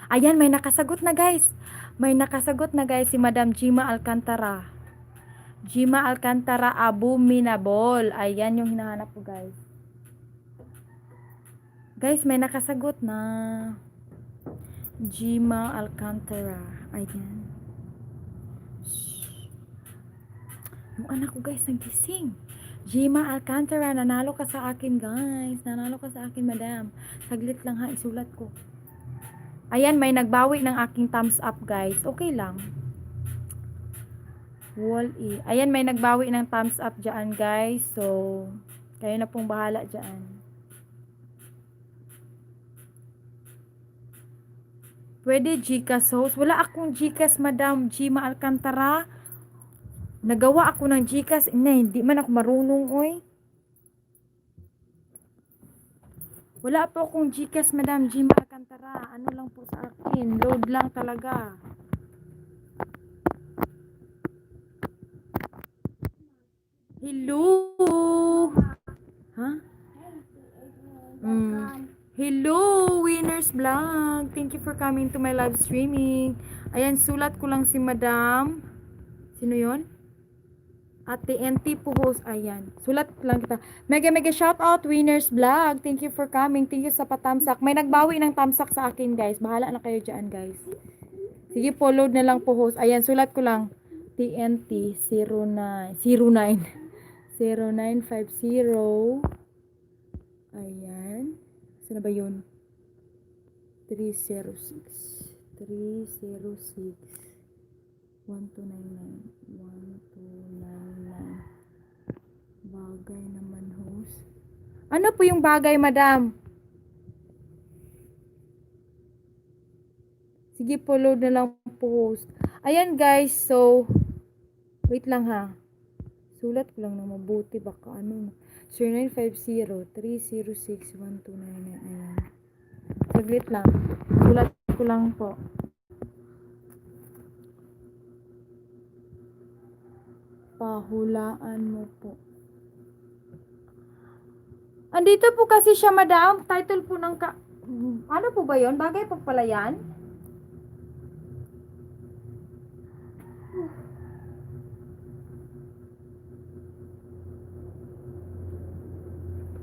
Ayan, may nakasagot na guys. May nakasagot na guys si Madam Jima Alcantara. Jima Alcantara, Abominable. Ayan yung hinahanap ko guys. Guys, may nakasagot na. Jima Alcantara. Ayan. Yung anak ko guys, nagising. Jima Alcantara, nanalo ka sa akin guys. Nanalo ka sa akin madam. Saglit lang ha, isulat ko. Ayan, may nagbawi ng aking thumbs up guys. Okay lang. Wall-E. Ayan, may nagbawi ng thumbs up dyan guys. So, kayo na pong bahala dyan. Pwede Gcash host. Wala akong Gcash madam Jima Alcantara. Nagawa ako ng Gcash. Hindi man ako marunong oy. Wala po akong Gcash, Madam Jima Alcantara. Ano lang po sa akin. Load lang talaga. Hello! Ha? Hello, Winners Vlog. Thank you for coming to my live streaming. Ayan, sulat ko lang si Madam. Sino yon? Ate NT po host. Ayan. Sulat lang kita. Mega shout out Winners Vlog. Thank you for coming. Thank you sa patamsak. May nagbawi ng tamsak sa akin guys. Bahala na kayo dyan guys. Sige po, load na lang po host. Ayan, sulat ko lang. TNT 09 0950. Ayan. Saan ba yun? 306 1299 bagay naman host. Ano po yung bagay madam? Sige po, load na lang po host. Ayan guys, so wait lang ha. Sulat ko lang na mabuti baka ano. 0950-306-1299. Ayan. Saglit lang. Sulat ko lang po. Pahulaan mo po. Andito po kasi siya madam. Title po ng Ano po ba yon? Bagay pa pala yan?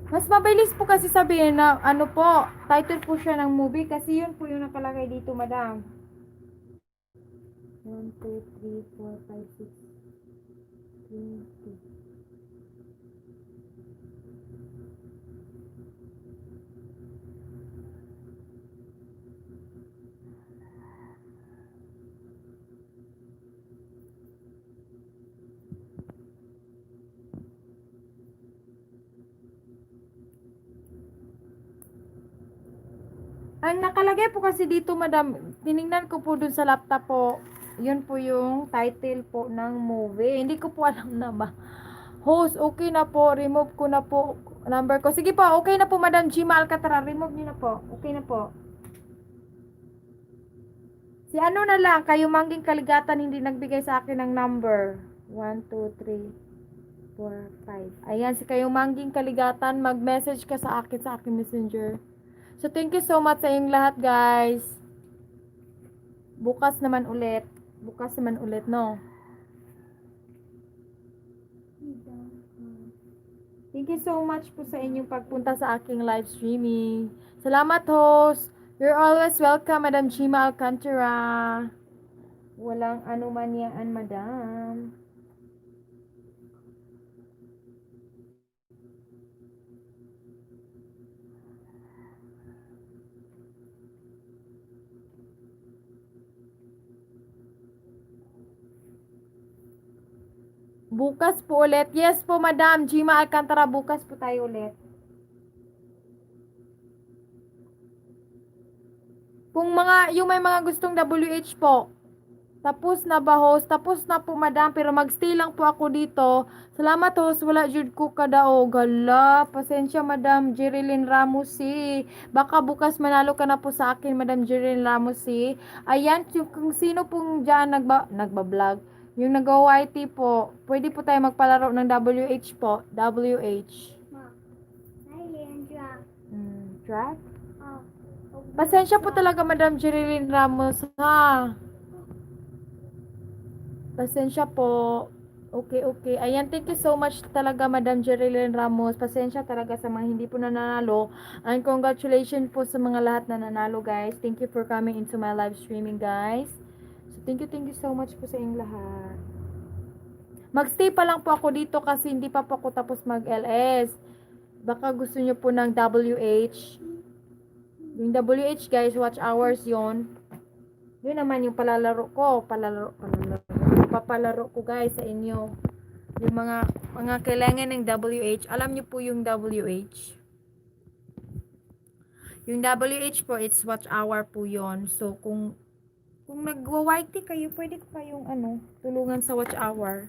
Mas mabilis po kasi sabihin na ano po, title po siya ng movie kasi yun po yung nakalagay dito, madam. 1, 2, 3, 4, 5, 6, 20. Ang nakalagay po kasi dito, madam, tiningnan ko po dun sa laptop po. Yun po yung title po ng movie. Hindi ko po alam na ba. Host, okay na po. Remove ko na po number ko. Sige po, okay na po, Madam Gima Alcantara. Remove niyo na po. Okay na po. Si ano na lang, kayo Mangging Kaligatan hindi nagbigay sa akin ng number. 1, 2, 3, 4, 5. Ayan, si kayo Mangging Kaligatan, mag-message ka sa akin sa aking messenger. So, thank you so much sa inyong lahat, guys. Bukas naman ulit. Bukas naman ulit, no? Thank you so much po sa inyong pagpunta sa aking live streaming. Salamat, host. You're always welcome, Madam Gima Alcantara. Walang anuman yan, madam. Bukas po ulit. Yes po, Madam Gima Alcantara. Bukas po tayo ulit. Kung yung may mga gustong WH po, tapos na ba, host? Tapos na po, madam. Pero magstay lang po ako dito. Salamat, host. Wala jud ko kadaog. Hala, pasensya, madam Jerilyn Ramos, eh. Baka bukas manalo ka na po sa akin, madam Jerilyn Ramos, eh. Ayan, kung sino pong dyan nagbablog. Yung nag-YT po, pwede po tayo magpalaro ng WH po. WH. Track? Pasensya po talaga, Madam Jerilyn Ramos, ha? Pasensya po. Okay, okay. Ayan, thank you so much talaga, Madam Jerilyn Ramos. Pasensya talaga sa mga hindi po nanalo. And congratulations po sa mga lahat na nanalo, guys. Thank you for coming into my live streaming, guys. So, thank you so much po sa inyong lahat. Magstay pa lang po ako dito kasi hindi pa po ako tapos mag-LS. Baka gusto nyo po ng WH. Yung WH, guys, watch hours yon. Yun naman yung palalaro ko. Papalaro ko, guys, sa inyo. Yung mga kailangan ng WH. Alam nyo po yung WH. Yung WH po, it's watch hour po yon. So, kung nagwa-YT kayo, pwede ko kayong tulungan sa watch hour.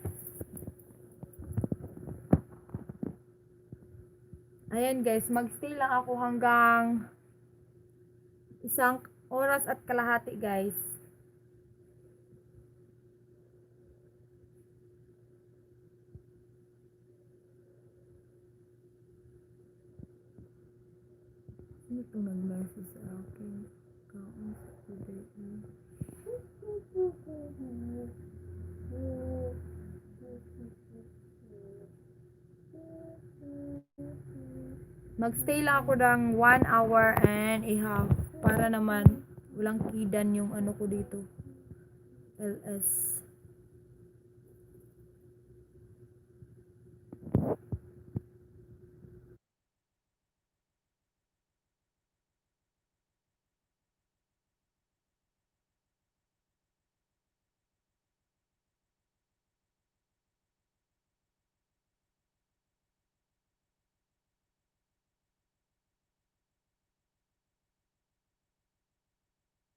Ayan, guys, magstay lang ako hanggang 1 oras at kalahati, guys. Sino itong nag-message sa akin? Kaon sa today. Magstay lang ako ng 1 hour and a half para naman walang kidan yung ko dito. LS.